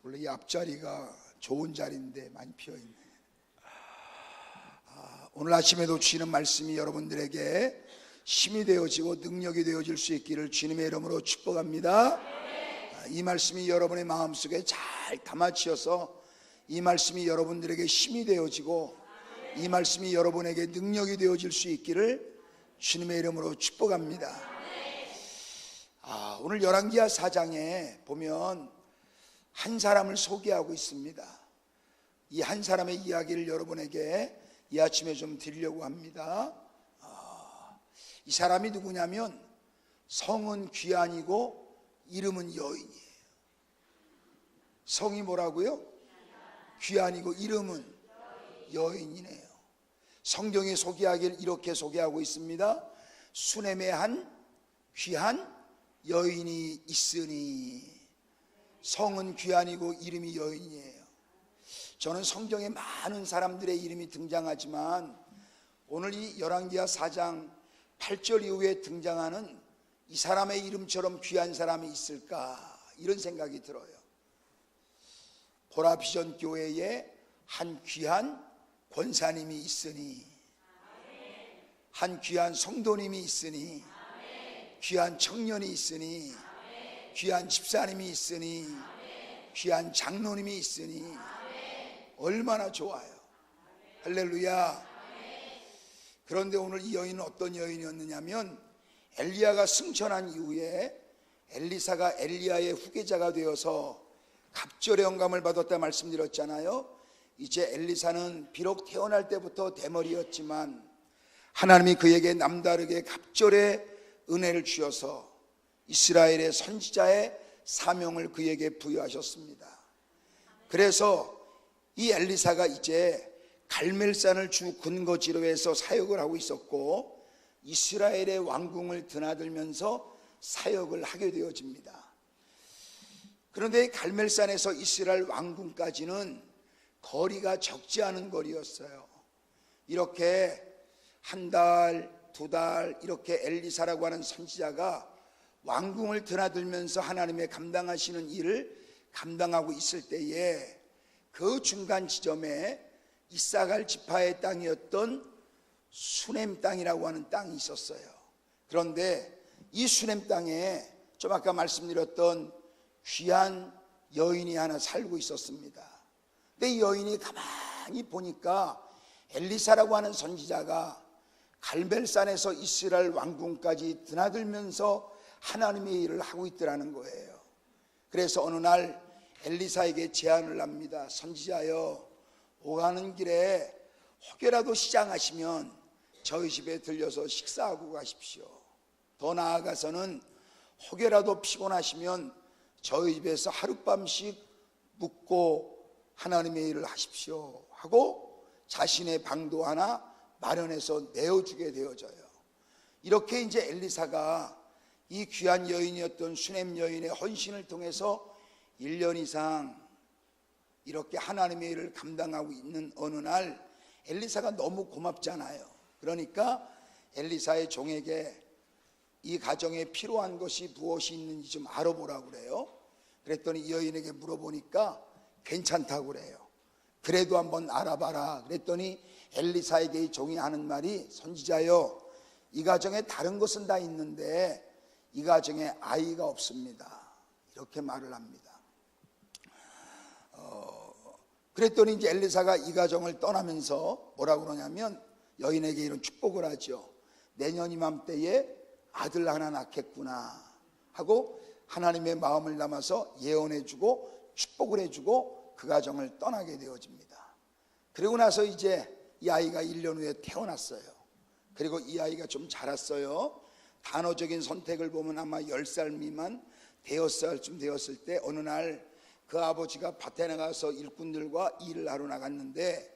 원래 이 앞자리가 좋은 자리인데 많이 비어있네. 오늘 아침에도 주시는 말씀이 여러분들에게 힘이 되어지고 능력이 되어질 수 있기를 주님의 이름으로 축복합니다. 이 말씀이 여러분의 마음속에 잘 담아지어서 이 말씀이 여러분들에게 힘이 되어지고 이 말씀이 여러분에게 능력이 되어질 수 있기를 주님의 이름으로 축복합니다. 오늘 열왕기하 4장에 보면 한 사람을 소개하고 있습니다. 이 한 사람의 이야기를 여러분에게 이 아침에 좀 드리려고 합니다. 이 사람이 누구냐면 성은 귀한이고 이름은 여인이에요. 성이 뭐라고요? 귀한이고 이름은 여인이네요. 성경이 소개하기를 이렇게 소개하고 있습니다. 수넴의 한 귀한 여인이 있으니. 성은 귀한이고 이름이 여인이에요. 저는 성경에 많은 사람들의 이름이 등장하지만 오늘 이 열왕기하 4장 8절 이후에 등장하는 이 사람의 이름처럼 귀한 사람이 있을까, 이런 생각이 들어요. 보라 비전 교회에 한 귀한 권사님이 있으니, 한 귀한 성도님이 있으니, 귀한 청년이 있으니, 귀한 집사님이 있으니, 귀한 장로님이 있으니 얼마나 좋아요. 할렐루야. 그런데 오늘 이 여인은 어떤 여인이었느냐면, 엘리야가 승천한 이후에 엘리사가 엘리야의 후계자가 되어서 갑절의 영감을 받았다 말씀드렸잖아요. 이제 엘리사는 비록 태어날 때부터 대머리였지만 하나님이 그에게 남다르게 갑절의 은혜를 주셔서 이스라엘의 선지자의 사명을 그에게 부여하셨습니다. 그래서 이 엘리사가 이제 갈멜산을 주 근거지로 해서 사역을 하고 있었고 이스라엘의 왕궁을 드나들면서 사역을 하게 되어집니다. 그런데 갈멜산에서 이스라엘 왕궁까지는 거리가 적지 않은 거리였어요. 이렇게 한 달, 두 달 이렇게 엘리사라고 하는 선지자가 왕궁을 드나들면서 하나님의 감당하시는 일을 감당하고 있을 때에 그 중간 지점에 이사갈 지파의 땅이었던 수넴 땅이라고 하는 땅이 있었어요. 그런데 이 수넴 땅에 좀 아까 말씀드렸던 귀한 여인이 하나 살고 있었습니다. 근데 이 여인이 가만히 보니까 엘리사라고 하는 선지자가 갈멜산에서 이스라엘 왕궁까지 드나들면서 하나님의 일을 하고 있더라는 거예요. 그래서 어느 날 엘리사에게 제안을 합니다. 선지자여, 오가는 길에 혹여라도 시장하시면 저희 집에 들려서 식사하고 가십시오. 더 나아가서는 혹여라도 피곤하시면 저희 집에서 하룻밤씩 묵고 하나님의 일을 하십시오 하고 자신의 방도 하나 마련해서 내어주게 되어져요. 이렇게 이제 엘리사가 이 귀한 여인이었던 수넴 여인의 헌신을 통해서 1년 이상 이렇게 하나님의 일을 감당하고 있는 어느 날 엘리사가 너무 고맙잖아요. 그러니까 엘리사의 종에게 이 가정에 필요한 것이 무엇이 있는지 좀 알아보라고 그래요. 그랬더니 이 여인에게 물어보니까 괜찮다고 그래요. 그래도 한번 알아봐라. 그랬더니 엘리사에게 이 종이 하는 말이, 선지자여, 이 가정에 다른 것은 다 있는데 이 가정에 아이가 없습니다. 이렇게 말을 합니다. 그랬더니 이제 엘리사가 이 가정을 떠나면서 뭐라고 그러냐면 여인에게 이런 축복을 하죠. 내년 이맘때에 아들 하나 낳겠구나 하고 하나님의 마음을 담아서 예언해주고 축복을 해주고 그 가정을 떠나게 되어집니다. 그리고 나서 이제 이 아이가 1년 후에 태어났어요. 그리고 이 아이가 좀 자랐어요. 단어적인 선택을 보면 아마 10살 미만, 대여섯 살쯤 되었을 때 어느 날 그 아버지가 밭에 나가서 일꾼들과 일을 하러 나갔는데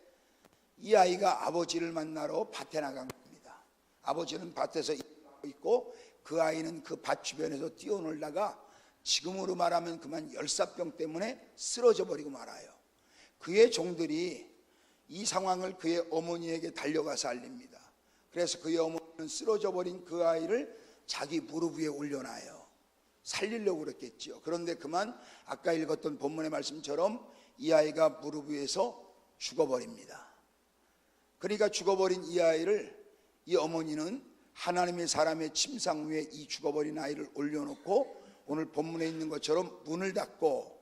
이 아이가 아버지를 만나러 밭에 나간 겁니다. 아버지는 밭에서 일하고 있고 그 아이는 그 밭 주변에서 뛰어놀다가 지금으로 말하면 그만 열사병 때문에 쓰러져 버리고 말아요. 그의 종들이 이 상황을 그의 어머니에게 달려가서 알립니다. 그래서 그의 어머니는 쓰러져 버린 그 아이를 자기 무릎 위에 올려놔요. 살리려고 그랬겠죠. 그런데 그만 아까 읽었던 본문의 말씀처럼 이 아이가 무릎 위에서 죽어버립니다. 그러니까 죽어버린 이 아이를 이 어머니는 하나님의 사람의 침상 위에 이 죽어버린 아이를 올려놓고 오늘 본문에 있는 것처럼 문을 닫고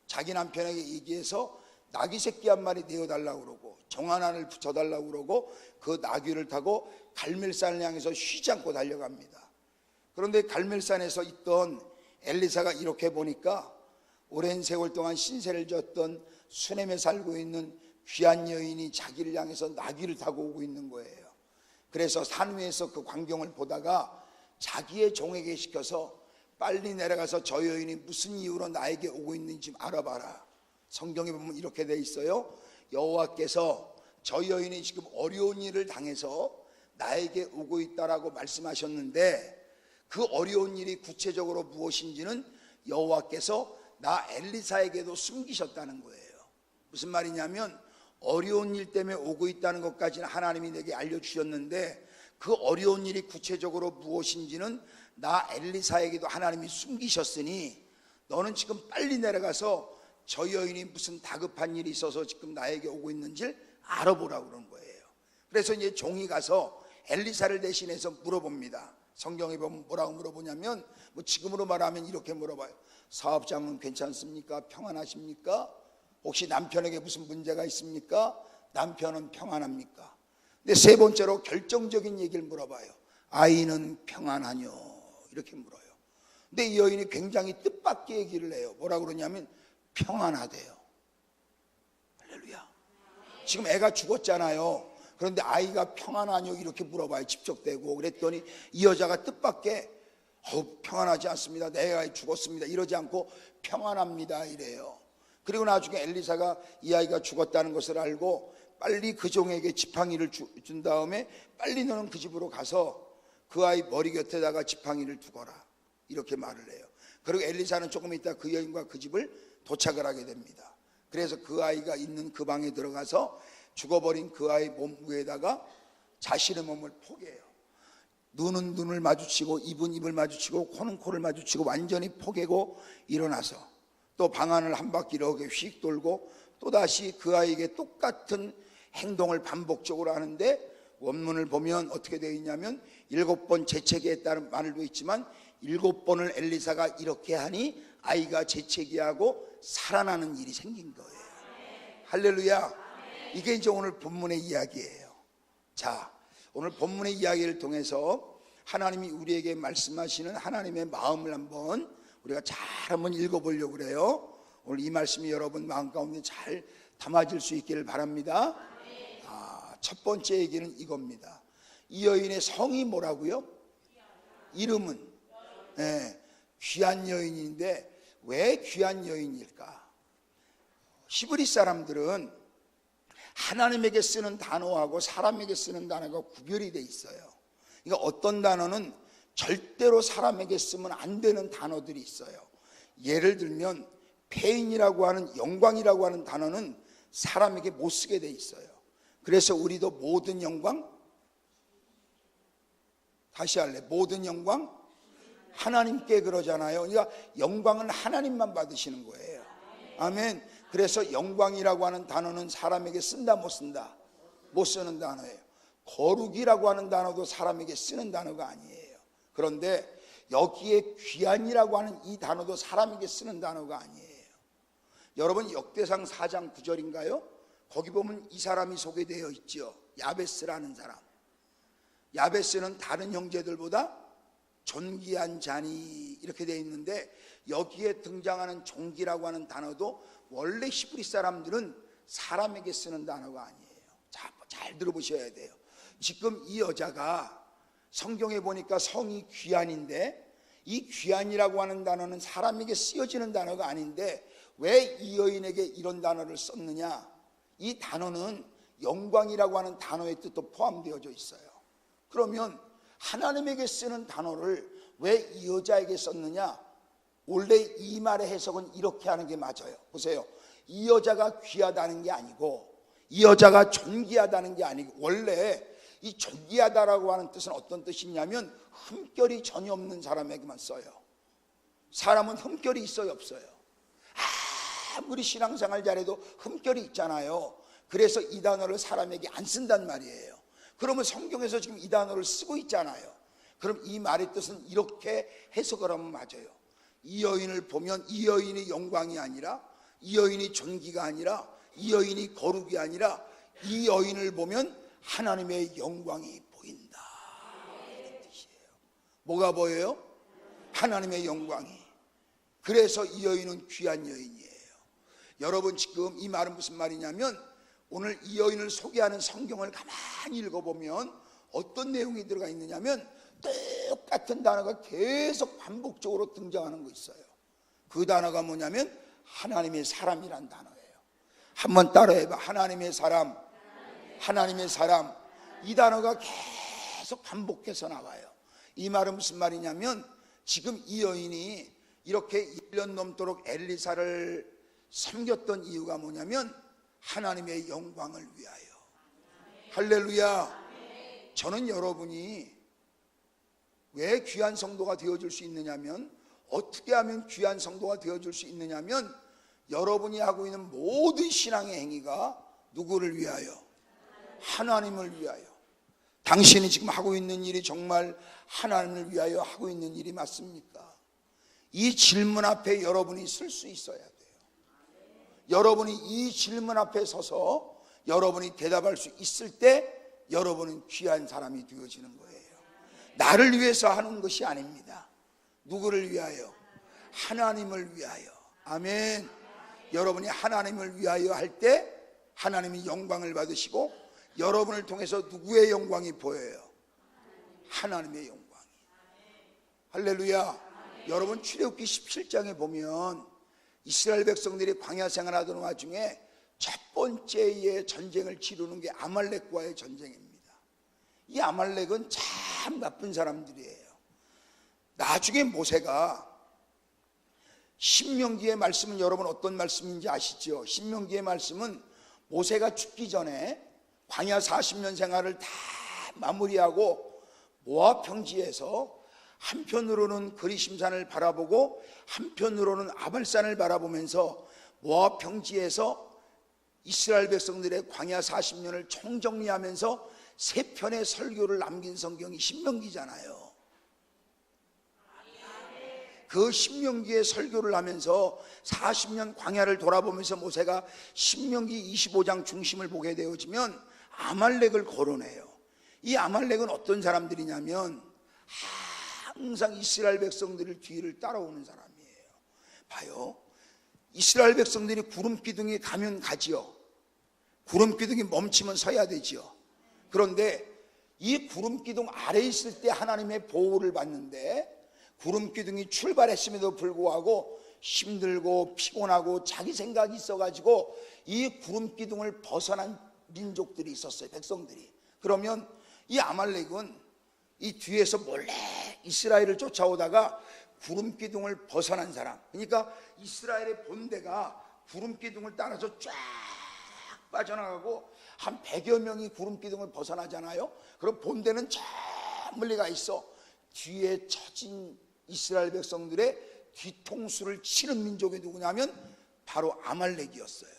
자기 남편에게 얘기해서 나귀 새끼 한 마리 내어달라고 그러고 정 하나를 붙여달라고 그러고 그 나귀를 타고 갈멜산을 향해서 쉬지 않고 달려갑니다. 그런데 갈멜산에서 있던 엘리사가 이렇게 보니까 오랜 세월 동안 신세를 졌던 수넴에 살고 있는 귀한 여인이 자기를 향해서 나귀를 타고 오고 있는 거예요. 그래서 산 위에서 그 광경을 보다가 자기의 종에게 시켜서 빨리 내려가서 저 여인이 무슨 이유로 나에게 오고 있는지 좀 알아봐라. 성경에 보면 이렇게 돼 있어요. 여호와께서 저 여인이 지금 어려운 일을 당해서 나에게 오고 있다라고 말씀하셨는데 그 어려운 일이 구체적으로 무엇인지는 여호와께서 나 엘리사에게도 숨기셨다는 거예요. 무슨 말이냐면 어려운 일 때문에 오고 있다는 것까지는 하나님이 내게 알려주셨는데 그 어려운 일이 구체적으로 무엇인지는 나 엘리사에게도 하나님이 숨기셨으니 너는 지금 빨리 내려가서 저 여인이 무슨 다급한 일이 있어서 지금 나에게 오고 있는지를 알아보라고 그런 거예요. 그래서 이제 종이 가서 엘리사를 대신해서 물어봅니다. 성경에 보면 뭐라고 물어보냐면 뭐 지금으로 말하면 이렇게 물어봐요. 사업장은 괜찮습니까? 평안하십니까? 혹시 남편에게 무슨 문제가 있습니까? 남편은 평안합니까? 근데 세 번째로 결정적인 얘기를 물어봐요. 아이는 평안하뇨? 이렇게 물어요. 근데 이 여인이 굉장히 뜻밖의 얘기를 해요. 뭐라고 그러냐면 평안하대요. 할렐루야. 지금 애가 죽었잖아요. 그런데 아이가 평안하뇨? 이렇게 물어봐요. 집적대고. 그랬더니 이 여자가 뜻밖의 평안하지 않습니다. 내 아이 죽었습니다. 이러지 않고 평안합니다. 이래요. 그리고 나중에 엘리사가 이 아이가 죽었다는 것을 알고 빨리 그 종에게 지팡이를 준 다음에 빨리 너는 그 집으로 가서 그 아이 머리 곁에다가 지팡이를 두거라. 이렇게 말을 해요. 그리고 엘리사는 조금 있다 그 여인과 그 집을 도착을 하게 됩니다. 그래서 그 아이가 있는 그 방에 들어가서 죽어버린 그 아이 몸 위에다가 자신의 몸을 포개요. 눈은 눈을 마주치고 입은 입을 마주치고 코는 코를 마주치고 완전히 포개고 일어나서 또 방안을 한 바퀴 이렇게 휙 돌고 또다시 그 아이에게 똑같은 행동을 반복적으로 하는데 원문을 보면 어떻게 되어 있냐면 7번 재채기에 했다는 말도 있지만 7번을 엘리사가 이렇게 하니 아이가 재채기하고 살아나는 일이 생긴 거예요. 할렐루야. 이게 이제 오늘 본문의 이야기예요. 자, 오늘 본문의 이야기를 통해서 하나님이 우리에게 말씀하시는 하나님의 마음을 한번 우리가 잘 한번 읽어보려고 그래요. 오늘 이 말씀이 여러분 마음 가운데 잘 담아질 수 있기를 바랍니다. 첫 번째 얘기는 이겁니다. 이 여인의 성이 뭐라고요? 이름은 귀한 여인인데 왜 귀한 여인일까? 히브리 사람들은 하나님에게 쓰는 단어하고 사람에게 쓰는 단어가 구별이 돼 있어요. 그러니까 어떤 단어는 절대로 사람에게 쓰면 안 되는 단어들이 있어요. 예를 들면 폐인이라고 하는 영광이라고 하는 단어는 사람에게 못 쓰게 돼 있어요. 그래서 우리도 모든 영광, 다시 할래, 모든 영광 하나님께 그러잖아요. 그러니까 영광은 하나님만 받으시는 거예요. 아멘. 그래서 영광이라고 하는 단어는 사람에게 쓴다 못 쓴다? 못 쓰는 단어예요. 거룩이라고 하는 단어도 사람에게 쓰는 단어가 아니에요. 그런데 여기에 귀한이라고 하는 이 단어도 사람에게 쓰는 단어가 아니에요. 여러분 역대상 4장 9절인가요? 거기 보면 이 사람이 소개되어 있죠. 야베스라는 사람. 야베스는 다른 형제들보다 존귀한 자니 이렇게 되어 있는데 여기에 등장하는 존귀라고 하는 단어도 원래 히브리 사람들은 사람에게 쓰는 단어가 아니에요. 자, 잘 들어보셔야 돼요. 지금 이 여자가 성경에 보니까 성이 귀한인데 이 귀한이라고 하는 단어는 사람에게 쓰여지는 단어가 아닌데 왜 이 여인에게 이런 단어를 썼느냐? 이 단어는 영광이라고 하는 단어의 뜻도 포함되어져 있어요. 그러면 하나님에게 쓰는 단어를 왜 이 여자에게 썼느냐? 원래 이 말의 해석은 이렇게 하는 게 맞아요. 보세요. 이 여자가 귀하다는 게 아니고 이 여자가 존귀하다는 게 아니고 원래 이 존귀하다라고 하는 뜻은 어떤 뜻이냐면 흠결이 전혀 없는 사람에게만 써요. 사람은 흠결이 있어요, 없어요? 아무리 신앙생활 잘해도 흠결이 있잖아요. 그래서 이 단어를 사람에게 안 쓴단 말이에요. 그러면 성경에서 지금 이 단어를 쓰고 있잖아요. 그럼 이 말의 뜻은 이렇게 해석을 하면 맞아요. 이 여인을 보면 이 여인이 영광이 아니라, 이 여인이 존귀가 아니라, 이 여인이 거룩이 아니라, 이 여인을 보면 하나님의 영광이 보인다, 이런 뜻이에요. 뭐가 보여요? 하나님의 영광이. 그래서 이 여인은 귀한 여인이에요. 여러분, 지금 이 말은 무슨 말이냐면, 오늘 이 여인을 소개하는 성경을 가만히 읽어보면 어떤 내용이 들어가 있느냐면, 똑같은 단어가 계속 반복적으로 등장하는 거 있어요. 그 단어가 뭐냐면 하나님의 사람이란 단어예요. 한번 따라해봐. 하나님의 사람, 하나님의 사람. 이 단어가 계속 반복해서 나와요. 이 말은 무슨 말이냐면, 지금 이 여인이 이렇게 1년 넘도록 엘리사를 섬겼던 이유가 뭐냐면 하나님의 영광을 위하여. 할렐루야. 저는 여러분이 왜 귀한 성도가 되어줄 수 있느냐면, 어떻게 하면 귀한 성도가 되어줄 수 있느냐면, 여러분이 하고 있는 모든 신앙의 행위가 누구를 위하여? 하나님을 위하여. 당신이 지금 하고 있는 일이 정말 하나님을 위하여 하고 있는 일이 맞습니까? 이 질문 앞에 여러분이 설 수 있어야 돼요. 여러분이 이 질문 앞에 서서 여러분이 대답할 수 있을 때 여러분은 귀한 사람이 되어지는 거예요. 나를 위해서 하는 것이 아닙니다. 누구를 위하여? 하나님을 위하여. 아멘. 여러분이 하나님을 위하여 할 때 하나님이 영광을 받으시고, 여러분을 통해서 누구의 영광이 보여요? 하나님의 영광이. 할렐루야. 여러분, 출애굽기 17장에 보면 이스라엘 백성들이 광야 생활하던 와중에 첫 번째의 전쟁을 치르는 게 아말렉과의 전쟁입니다. 이 아말렉은 참 나쁜 사람들이에요. 나중에 모세가, 신명기의 말씀은 여러분 어떤 말씀인지 아시죠? 신명기의 말씀은 모세가 죽기 전에 광야 40년 생활을 다 마무리하고 모압 평지에서 한편으로는 그리심산을 바라보고 한편으로는 아발산을 바라보면서 모압 평지에서 이스라엘 백성들의 광야 40년을 총정리하면서 세 편의 설교를 남긴 성경이 신명기잖아요. 그 신명기의 설교를 하면서 40년 광야를 돌아보면서 모세가 신명기 25장 중심을 보게 되어지면 아말렉을 거론해요. 이 아말렉은 어떤 사람들이냐면 항상 이스라엘 백성들을 뒤를 따라오는 사람이에요. 봐요. 이스라엘 백성들이 구름기둥이 가면 가지요. 구름기둥이 멈추면 서야 되지요. 그런데 이 구름기둥 아래에 있을 때 하나님의 보호를 받는데, 구름기둥이 출발했음에도 불구하고 힘들고 피곤하고 자기 생각이 있어가지고 이 구름기둥을 벗어난 민족들이 있었어요. 백성들이. 그러면 이 아말렉은 이 뒤에서 몰래 이스라엘을 쫓아오다가 구름기둥을 벗어난 사람, 그러니까 이스라엘의 본대가 구름기둥을 따라서 쫙 빠져나가고 한 100여 명이 구름기둥을 벗어나잖아요. 그럼 본대는 저 멀리 가 있어. 뒤에 처진 이스라엘 백성들의 뒤통수를 치는 민족이 누구냐면 바로 아말렉이었어요.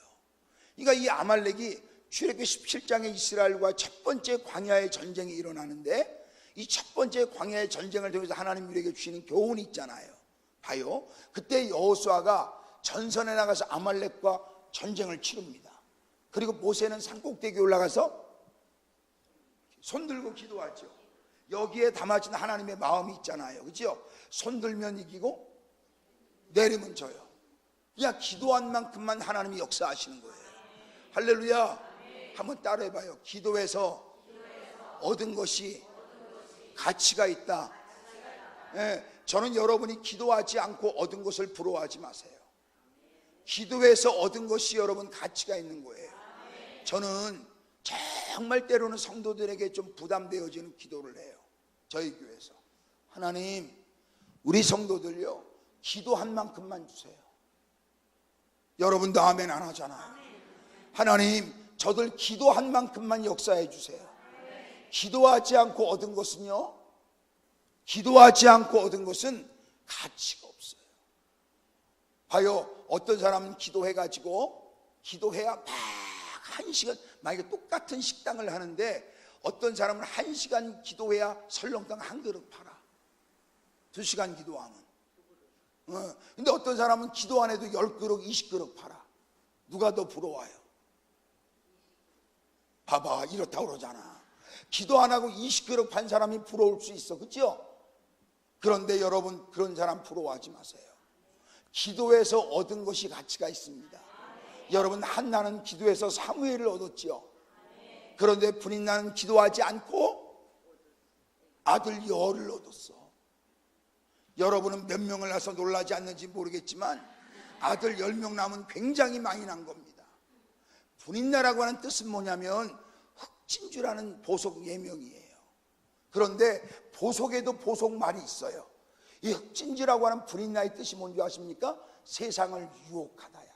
그러니까 이 아말렉이 출애굽기 17장에 이스라엘과 첫 번째 광야의 전쟁이 일어나는데, 이 첫 번째 광야의 전쟁을 통해서 하나님 우리에게 주시는 교훈이 있잖아요. 봐요. 그때 여호수아가 전선에 나가서 아말렉과 전쟁을 치릅니다. 그리고 모세는 산꼭대기에 올라가서 손 들고 기도하죠. 여기에 담아진 하나님의 마음이 있잖아요. 그렇죠? 손 들면 이기고 내리면 져요. 그냥 기도한 만큼만 하나님이 역사하시는 거예요. 할렐루야. 한번 따라해봐요. 기도해서 얻은 것이 가치가 있다. 네, 저는 여러분이 기도하지 않고 얻은 것을 부러워하지 마세요. 기도해서 얻은 것이 여러분 가치가 있는 거예요. 저는 정말 때로는 성도들에게 좀 부담되어지는 기도를 해요. 저희 교회에서 하나님, 우리 성도들요 기도한 만큼만 주세요. 여러분도 아멘 안 하잖아요. 하나님, 저들 기도한 만큼만 역사해 주세요. 기도하지 않고 얻은 것은요, 기도하지 않고 얻은 것은 가치가 없어요. 봐요. 어떤 사람은 기도해야 막 1시간, 만약에 똑같은 식당을 하는데 어떤 사람은 1시간 기도해야 설렁탕 한 그릇 팔아. 2시간 기도하면. 근데 어떤 사람은 기도 안 해도 10그릇, 20그릇 팔아. 누가 더 부러워요? 봐봐, 이렇다고 그러잖아. 기도 안 하고 20그릇 판 사람이 부러울 수 있어, 그렇죠? 그런데 여러분, 그런 사람 부러워하지 마세요. 기도에서 얻은 것이 가치가 있습니다. 여러분, 한나는 기도에서 사무엘을 얻었지요. 그런데 브릿나는 기도하지 않고 아들 여를 얻었어. 여러분은 몇 명을 낳아서 놀라지 않는지 모르겠지만 아들 10명 낳으면 굉장히 많이 난 겁니다. 브릿나라고 하는 뜻은 뭐냐면 흑진주라는 보석 예명이에요. 그런데 보석에도 보석 말이 있어요. 이 흑진주라고 하는 브릿나의 뜻이 뭔지 아십니까? 세상을 유혹하다야.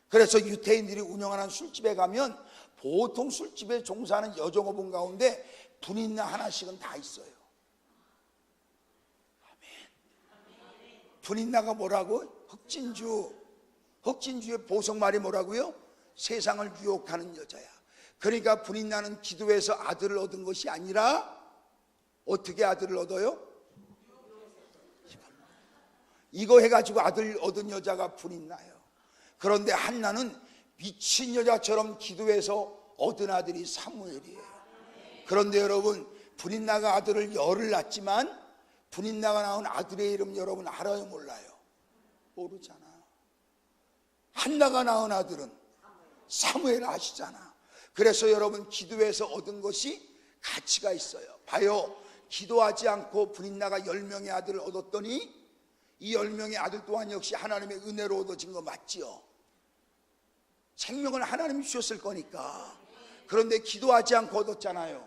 그래서 유태인들이 운영하는 술집에 가면 보통 술집에 종사하는 여종업원 가운데 브릿나 하나씩은 다 있어요. 아멘. 브릿나가 뭐라고? 흑진주의 보석말이 뭐라고요? 세상을 유혹하는 여자야. 그러니까 브릿나는 기도해서 아들을 얻은 것이 아니라 어떻게 아들을 얻어요? 이거 해가지고 아들 얻은 여자가 브릿나예요. 그런데 한나는 미친 여자처럼 기도해서 얻은 아들이 사무엘이에요. 그런데 여러분, 브릿나가 아들을 열을 낳았지만 브릿나가 낳은 아들의 이름 여러분 알아요, 몰라요? 모르잖아. 한나가 낳은 아들은 사무엘 아시잖아. 그래서 여러분, 기도해서 얻은 것이 가치가 있어요. 봐요, 기도하지 않고 브릿나가 10명의 아들을 얻었더니 이 10명의 아들 또한 역시 하나님의 은혜로 얻어진 거 맞지요? 생명을 하나님이 주셨을 거니까. 그런데 기도하지 않고 얻었잖아요.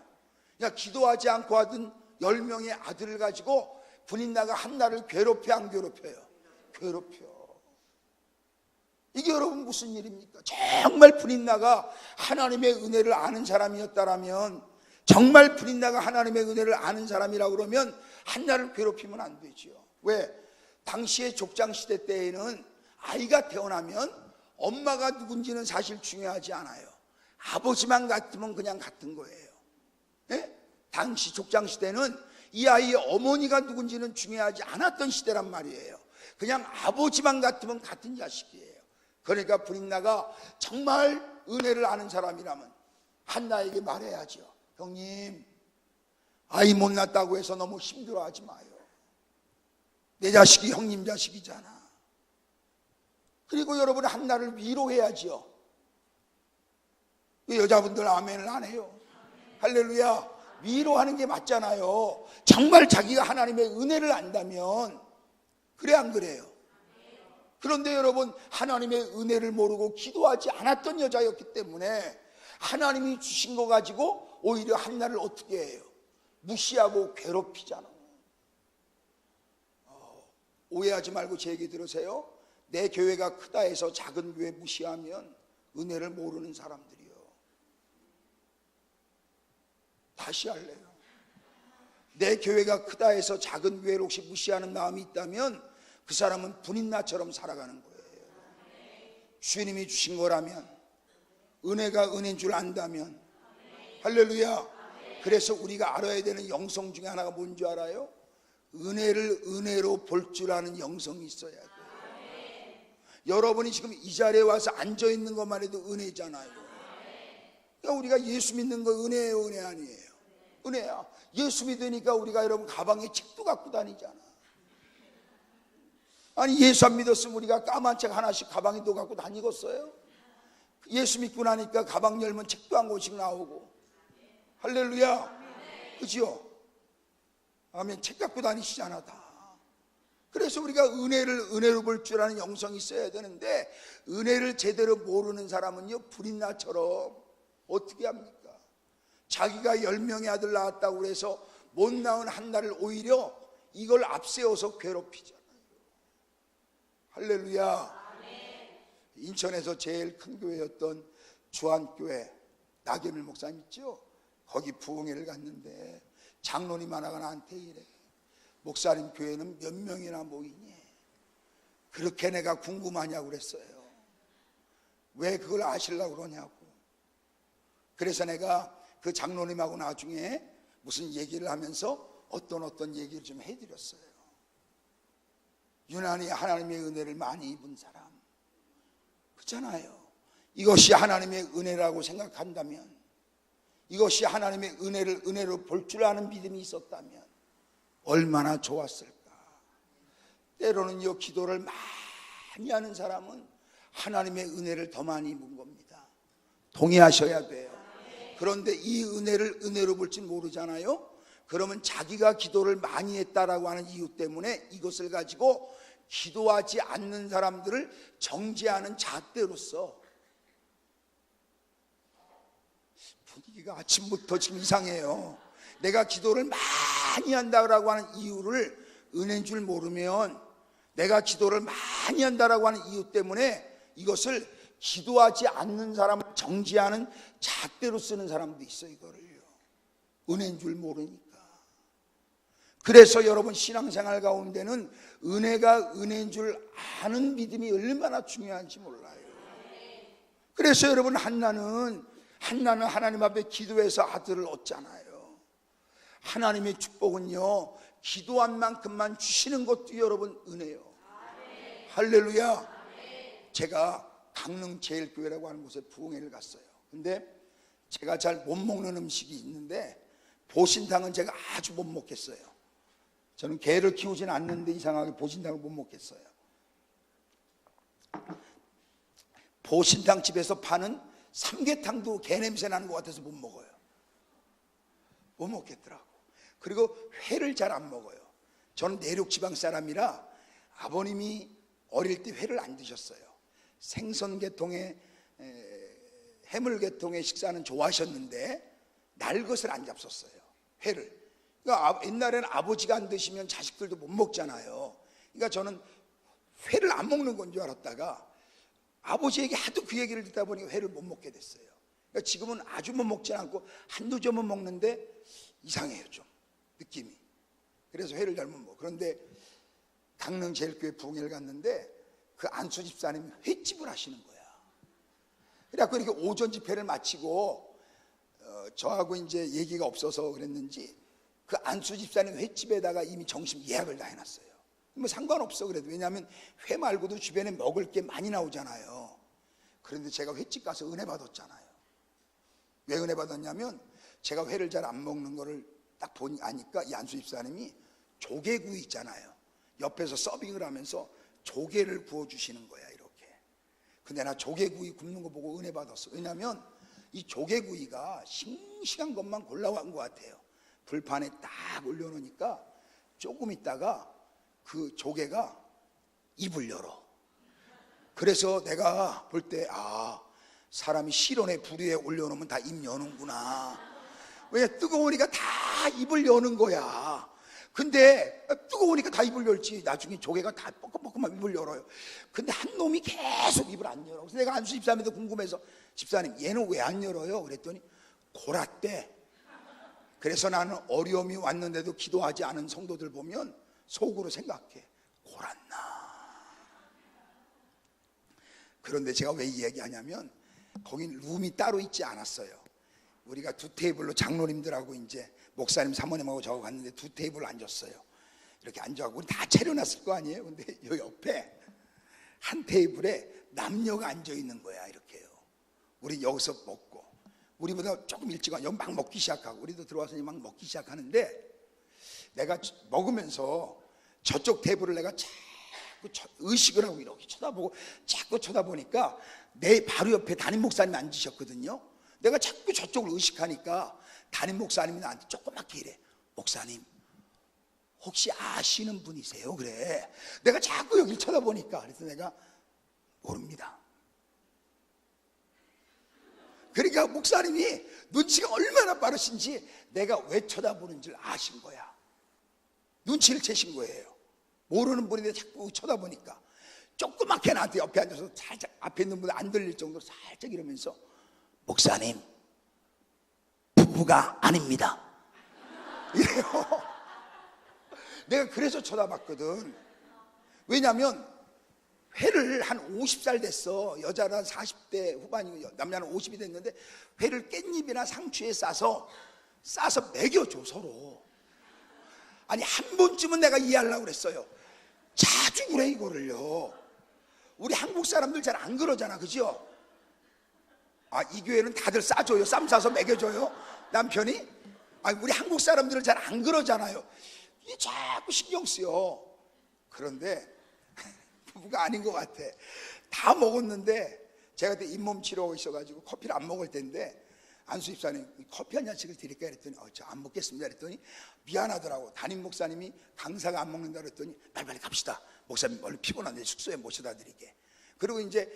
그러니까 기도하지 않고 얻은 10명의 아들을 가지고 브릿나가 한나를 괴롭혀 안 괴롭혀요? 괴롭혀. 이게 여러분 무슨 일입니까? 정말 브릿나가 하나님의 은혜를 아는 사람이었다라면, 정말 브릿나가 하나님의 은혜를 아는 사람이라고 그러면 한나를 괴롭히면 안 되지요. 왜? 당시의 족장시대 때에는 아이가 태어나면 엄마가 누군지는 사실 중요하지 않아요. 아버지만 같으면 그냥 같은 거예요. 예? 당시 족장시대는 이 아이의 어머니가 누군지는 중요하지 않았던 시대란 말이에요. 그냥 아버지만 같으면 같은 자식이에요. 그러니까 브릿나가 정말 은혜를 아는 사람이라면 한나에게 말해야죠. 형님, 아이 못 낳았다고 해서 너무 힘들어하지 마요. 내 자식이 형님 자식이잖아. 그리고 여러분, 한나를 위로해야지요. 여자분들 아멘을 안 해요. 할렐루야. 위로하는 게 맞잖아요. 정말 자기가 하나님의 은혜를 안다면. 그래 안 그래요? 그런데 여러분, 하나님의 은혜를 모르고 기도하지 않았던 여자였기 때문에 하나님이 주신 거 가지고 오히려 한나를 어떻게 해요? 무시하고 괴롭히잖아. 오해하지 말고 제 얘기 들으세요. 내 교회가 크다 해서 작은 교회 무시하면 은혜를 모르는 사람들이요. 다시 할래요. 내 교회가 크다 해서 작은 교회를 혹시 무시하는 마음이 있다면 그 사람은 브릿나처럼 살아가는 거예요. 주님이 주신 거라면, 은혜가 은혜인 줄 안다면. 할렐루야. 그래서 우리가 알아야 되는 영성 중에 하나가 뭔지 알아요? 은혜를 은혜로 볼 줄 아는 영성이 있어야 돼요. 여러분이 지금 이 자리에 와서 앉아있는 것만 해도 은혜잖아요. 그러니까 우리가 예수 믿는 거 은혜예요, 은혜 아니에요? 은혜야. 예수 믿으니까 우리가 여러분 가방에 책도 갖고 다니잖아. 아니, 예수 안 믿었으면 우리가 까만 책 하나씩 가방에 또 갖고 다니겠어요? 예수 믿고 나니까 가방 열면 책도 한 권씩 나오고. 할렐루야. 그죠? 아멘. 책 갖고 다니시잖아 다. 그래서 우리가 은혜를 은혜로 볼 줄 아는 영성이 있어야 되는데, 은혜를 제대로 모르는 사람은요, 브릿나처럼 어떻게 합니까? 자기가 10명의 아들 낳았다고 해서 못 낳은 한나를 오히려 이걸 앞세워서 괴롭히잖아요. 할렐루야. 인천에서 제일 큰 교회였던 주한교회 나경일 목사님 있죠? 거기 부흥회를 갔는데 장로님 하나가 나한테 이래. 목사님 교회는 몇 명이나 모이니? 그렇게 내가 궁금하냐고 그랬어요. 왜 그걸 아시려고 그러냐고. 그래서 내가 그 장로님하고 나중에 무슨 얘기를 하면서 어떤 얘기를 좀 해드렸어요. 유난히 하나님의 은혜를 많이 입은 사람, 그렇잖아요. 이것이 하나님의 은혜라고 생각한다면, 이것이 하나님의 은혜를 은혜로 볼 줄 아는 믿음이 있었다면 얼마나 좋았을까. 때로는요, 기도를 많이 하는 사람은 하나님의 은혜를 더 많이 입은 겁니다. 동의하셔야 돼요. 그런데 이 은혜를 은혜로 볼지 모르잖아요. 그러면 자기가 기도를 많이 했다라고 하는 이유 때문에 이것을 가지고 기도하지 않는 사람들을 정죄하는 잣대로서, 분위기가 아침부터 지금 이상해요. 내가 기도를 많이 한다고 하는 이유를 은혜인 줄 모르면, 내가 기도를 많이 한다고 하는 이유 때문에 이것을 기도하지 않는 사람을 정죄하는 잣대로 쓰는 사람도 있어요. 이거를요, 은혜인 줄 모르니까. 그래서 여러분 신앙생활 가운데는 은혜가 은혜인 줄 아는 믿음이 얼마나 중요한지 몰라요. 그래서 여러분 한나는 하나님 앞에 기도해서 아들을 얻잖아요. 하나님의 축복은요, 기도한 만큼만 주시는 것도 여러분 은혜요. 할렐루야. 제가 강릉 제일교회라고 하는 곳에 부흥회를 갔어요. 근데 제가 잘 못 먹는 음식이 있는데 보신탕은 제가 아주 못 먹겠어요. 저는 개를 키우지는 않는데 이상하게 보신탕을 못 먹겠어요. 보신탕 집에서 파는 삼계탕도 개 냄새 나는 것 같아서 못 먹어요. 못 먹겠더라고. 그리고 회를 잘 안 먹어요. 저는 내륙 지방 사람이라 아버님이 어릴 때 회를 안 드셨어요. 생선 계통의 해물 계통의 식사는 좋아하셨는데 날 것을 안 잡섰어요. 회를. 그러니까 옛날에는 아버지가 안 드시면 자식들도 못 먹잖아요. 그러니까 저는 회를 안 먹는 건 줄 알았다가 아버지에게 하도 그 얘기를 듣다 보니까 회를 못 먹게 됐어요. 그러니까 지금은 아주 못 먹지 않고 한두 점은 먹는데 이상해요, 좀 느낌이. 그래서 회를 잘 못 먹어. 그런데 강릉 제일교회 부흥회를 갔는데 그 안수 집사님이 횟집을 하시는 거야. 그래갖고 이렇게 오전 집회를 마치고 저하고 이제 얘기가 없어서 그랬는지 그 안수 집사님 횟집에다가 이미 점심 예약을 다 해놨어요. 뭐 상관없어 그래도. 왜냐하면 회 말고도 주변에 먹을 게 많이 나오잖아요. 그런데 제가 횟집 가서 은혜 받았잖아요. 왜 은혜 받았냐면 제가 회를 잘 안 먹는 거를 딱 보니 아니까 이 안수 집사님이 조개구이 있잖아요. 옆에서 서빙을 하면서 조개를 구워주시는 거야, 이렇게. 근데 나 조개구이 굽는 거 보고 은혜 받았어. 왜냐하면 이 조개구이가 싱싱한 것만 골라온 것 같아요. 불판에 딱 올려놓으니까 조금 있다가 그 조개가 입을 열어. 그래서 내가 볼 때 사람이 실온에 불 위에 올려놓으면 다 입 여는구나. 왜? 뜨거우니까 다 입을 여는 거야. 근데 뜨거우니까 다 입을 열지. 나중에 조개가 다 뻐끔뻐끔하면 입을 열어요. 근데 한 놈이 계속 입을 안 열어. 그래서 내가 안수 집사님한테 궁금해서, 집사님 얘는 왜 안 열어요? 그랬더니 골았대. 그래서 나는 어려움이 왔는데도 기도하지 않은 성도들 보면 속으로 생각해, 골았나. 그런데 제가 왜 이 얘기하냐면 거긴 룸이 따로 있지 않았어요. 우리가 두 테이블로 장로님들하고 이제 목사님 사모님하고 저하고 갔는데 두 테이블 앉았어요. 이렇게 앉아갖고 우리 다 차려놨을 거 아니에요. 근데 요 옆에 한 테이블에 남녀가 앉아있는 거야, 이렇게요. 우리 여기서 먹고, 우리보다 조금 일찍 와, 여기 막 먹기 시작하고, 우리도 들어와서 막 먹기 시작하는데 내가 먹으면서 저쪽 테이블을 내가 자꾸 의식을 하고 이렇게 쳐다보고, 자꾸 쳐다보니까 내 바로 옆에 담임 목사님이 앉으셨거든요. 내가 자꾸 저쪽을 의식하니까 담임 목사님이 나한테 조그맣게 이래, 목사님 혹시 아시는 분이세요? 그래. 내가 자꾸 여기를 쳐다보니까. 그래서 내가 모릅니다. 그러니까 목사님이 눈치가 얼마나 빠르신지 내가 왜 쳐다보는 줄 아신 거야. 눈치를 채신 거예요. 모르는 분인데 자꾸 쳐다보니까 조그맣게 나한테 옆에 앉아서 살짝 앞에 있는 분 안 들릴 정도로 살짝 이러면서, 목사님 부부가 아닙니다, 이래요. 내가 그래서 쳐다봤거든. 왜냐하면 회를 한 50살 됐어. 여자는 40대 후반이고 남자는 50이 됐는데 회를 깻잎이나 상추에 싸서 먹여줘 서로. 아니 한 번쯤은 내가 이해하려고 그랬어요. 자주 그래 이거를요. 우리 한국 사람들 잘 안 그러잖아, 그죠? 아, 이 교회는 다들 싸줘요. 쌈 싸서 먹여줘요 남편이. 아니 우리 한국 사람들은 잘 안 그러잖아요. 이게 자꾸 신경 쓰여. 그런데 부부가 아닌 것 같아. 다 먹었는데 제가 그때 잇몸 치료하고 있어가지고 커피를 안 먹을 텐데 안수 집사님 커피 한 잔씩을 드릴까 그랬더니 저 안 먹겠습니다 그랬더니 미안하더라고. 담임 목사님이 강사가 안 먹는다 그랬더니 빨리빨리 갑시다. 목사님 얼른 피곤한데 숙소에 모셔다 드릴게. 그리고 이제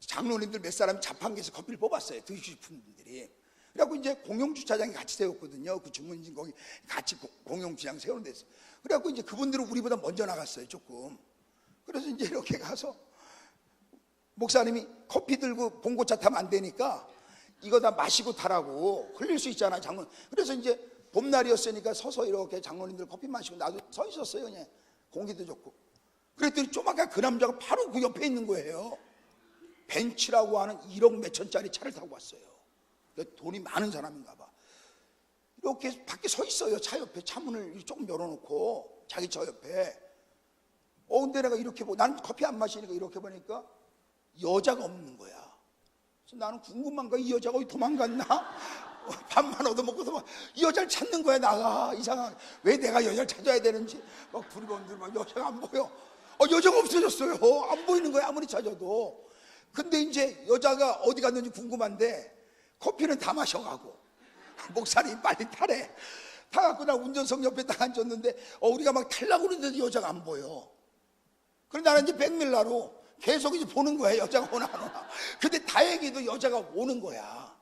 장로님들 몇 사람이 자판기에서 커피를 뽑았어요. 드시고 싶은 분들이. 그래갖고 이제 공용주차장에 같이 세웠거든요. 그 주문진 거기 같이 공용주차장 세우는 데서. 그래갖고 이제 그분들은 우리보다 먼저 나갔어요 조금. 그래서 이제 이렇게 가서 목사님이 커피 들고 봉고차 타면 안 되니까 이거 다 마시고 타라고. 흘릴 수 있잖아 장로님. 그래서 이제 봄날이었으니까 서서 이렇게 장로님들 커피 마시고 나도 서 있었어요. 그냥 공기도 좋고. 그랬더니 조만간 그 남자가 바로 그 옆에 있는 거예요. 벤츠라고 하는 1억 몇천짜리 차를 타고 왔어요. 돈이 많은 사람인가 봐. 이렇게 밖에 서 있어요. 차 옆에 차문을 조금 열어놓고 자기 저 옆에. 근데 내가 이렇게 보고 나는 커피 안 마시니까 이렇게 보니까 여자가 없는 거야. 그래서 나는 궁금한 거야. 이 여자가 어디 도망갔나? 밥만 얻어먹고 이 여자를 찾는 거야. 나가 이상하게 왜 내가 여자를 찾아야 되는지 막 부리건들 막 여자가 안 보여. 여자가 없어졌어요. 안 보이는 거야 아무리 찾아도. 근데 이제 여자가 어디 갔는지 궁금한데 커피는 다 마셔가고 목사님이 빨리 타래. 타갖고 나 운전석 옆에 딱 앉았는데 우리가 막 타려고 그러는데 여자가 안 보여. 그래서 나는 이제 백밀라로 계속 이제 보는 거야. 여자가 오나 안 오나. 근데 다행히도 여자가 오는 거야.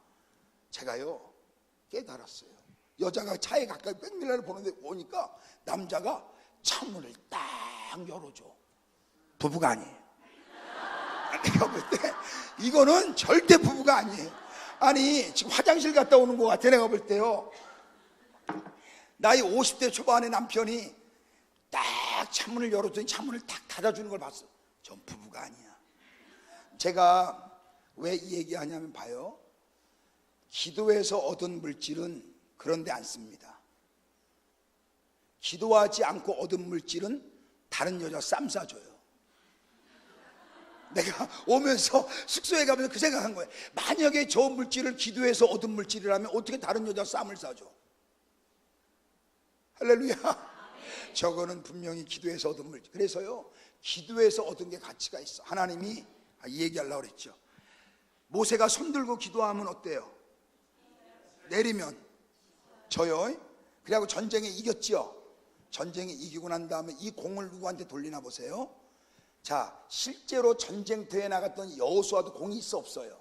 제가요 깨달았어요. 여자가 차에 가까이 백밀라를 보는데 오니까 남자가 창문을 딱 열어줘. 부부가 아니에요. 내가 볼 때 이거는 절대 부부가 아니에요. 아니 지금 화장실 갔다 오는 것 같아. 내가 볼 때요 나이 50대 초반의 남편이 딱 창문을 열었더니 창문을 딱 닫아주는 걸 봤어. 전 부부가 아니야. 제가 왜 이 얘기하냐면 봐요. 기도해서 얻은 물질은 그런데 안 씁니다. 기도하지 않고 얻은 물질은 다른 여자 쌈 싸줘요. 내가 오면서 숙소에 가면서 그 생각한 거예요. 만약에 저 물질을 기도해서 얻은 물질이라면 어떻게 다른 여자 쌈을 싸줘? 할렐루야. 저거는 분명히 기도해서 얻은 물질. 그래서요 기도해서 얻은 게 가치가 있어. 하나님이 이 얘기하려고 그랬죠. 모세가 손들고 기도하면 어때요? 내리면 져요. 그래갖고 전쟁에 이겼죠. 전쟁에 이기고 난 다음에 이 공을 누구한테 돌리나 보세요. 자, 실제로 전쟁터에 나갔던 여호수아도 공이 있어 없어요?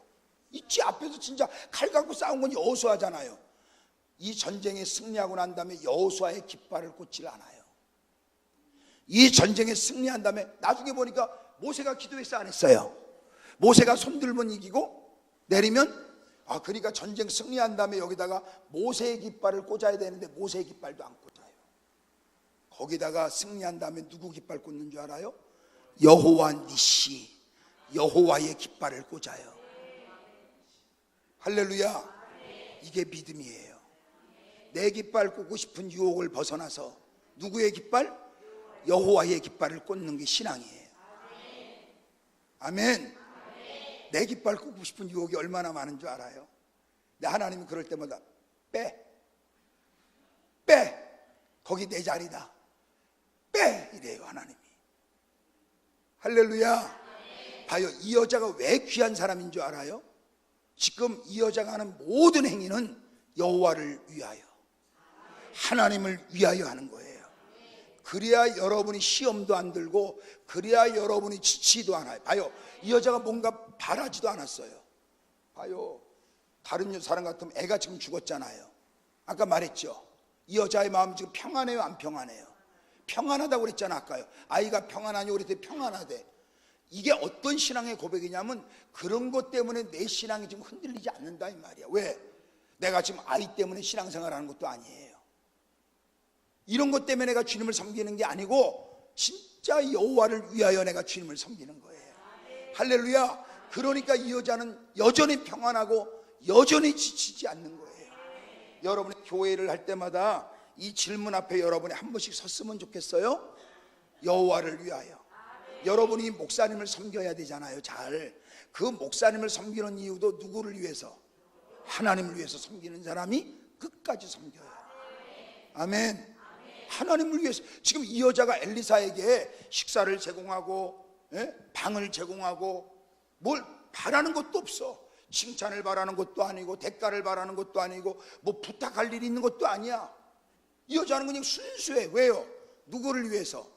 있지. 앞에서 진짜 칼 갖고 싸운 건 여호수아잖아요. 이 전쟁에 승리하고 난 다음에 여호수아의 깃발을 꽂질 않아요. 이 전쟁에 승리한 다음에 나중에 보니까 모세가 기도했어 안 했어요? 모세가 손들면 이기고 내리면 그러니까 전쟁 승리한 다음에 여기다가 모세의 깃발을 꽂아야 되는데 모세의 깃발도 안 꽂아요. 거기다가 승리한 다음에 누구 깃발 꽂는 줄 알아요? 여호와 니시, 여호와의 깃발을 꽂아요. 할렐루야. 이게 믿음이에요. 내 깃발 꽂고 싶은 유혹을 벗어나서 누구의 깃발? 여호와의 깃발을 꽂는 게 신앙이에요. 아멘. 내 깃발 꽂고 싶은 유혹이 얼마나 많은 줄 알아요? 근데 하나님이 그럴 때마다 빼 거기 내 자리다 빼 이래요 하나님이. 할렐루야. 봐요. 이 여자가 왜 귀한 사람인 줄 알아요? 지금 이 여자가 하는 모든 행위는 여호와를 위하여, 하나님을 위하여 하는 거예요. 그래야 여러분이 시험도 안 들고, 그래야 여러분이 지치지도 않아요. 봐요. 이 여자가 뭔가 바라지도 않았어요. 봐요. 다른 사람 같으면 애가 지금 죽었잖아요. 아까 말했죠. 이 여자의 마음이 지금 평안해요, 안 평안해요? 평안하다고 그랬잖아 아까요. 아이가 평안하냐고 그랬더니 평안하대. 이게 어떤 신앙의 고백이냐면 그런 것 때문에 내 신앙이 지금 흔들리지 않는다 이 말이야. 왜? 내가 지금 아이 때문에 신앙생활 하는 것도 아니에요. 이런 것 때문에 내가 주님을 섬기는 게 아니고 진짜 여호와를 위하여 내가 주님을 섬기는 거예요. 할렐루야. 그러니까 이 여자는 여전히 평안하고 여전히 지치지 않는 거예요. 여러분이 교회를 할 때마다 이 질문 앞에 여러분이 한 번씩 섰으면 좋겠어요. 여호와를 위하여. 여러분이 목사님을 섬겨야 되잖아요. 잘. 그 목사님을 섬기는 이유도 누구를 위해서? 하나님을 위해서 섬기는 사람이 끝까지 섬겨요. 아멘. 하나님을 위해서. 지금 이 여자가 엘리사에게 식사를 제공하고 방을 제공하고 뭘 바라는 것도 없어. 칭찬을 바라는 것도 아니고 대가를 바라는 것도 아니고 뭐 부탁할 일이 있는 것도 아니야. 이 여자는 그냥 순수해. 왜요? 누구를 위해서?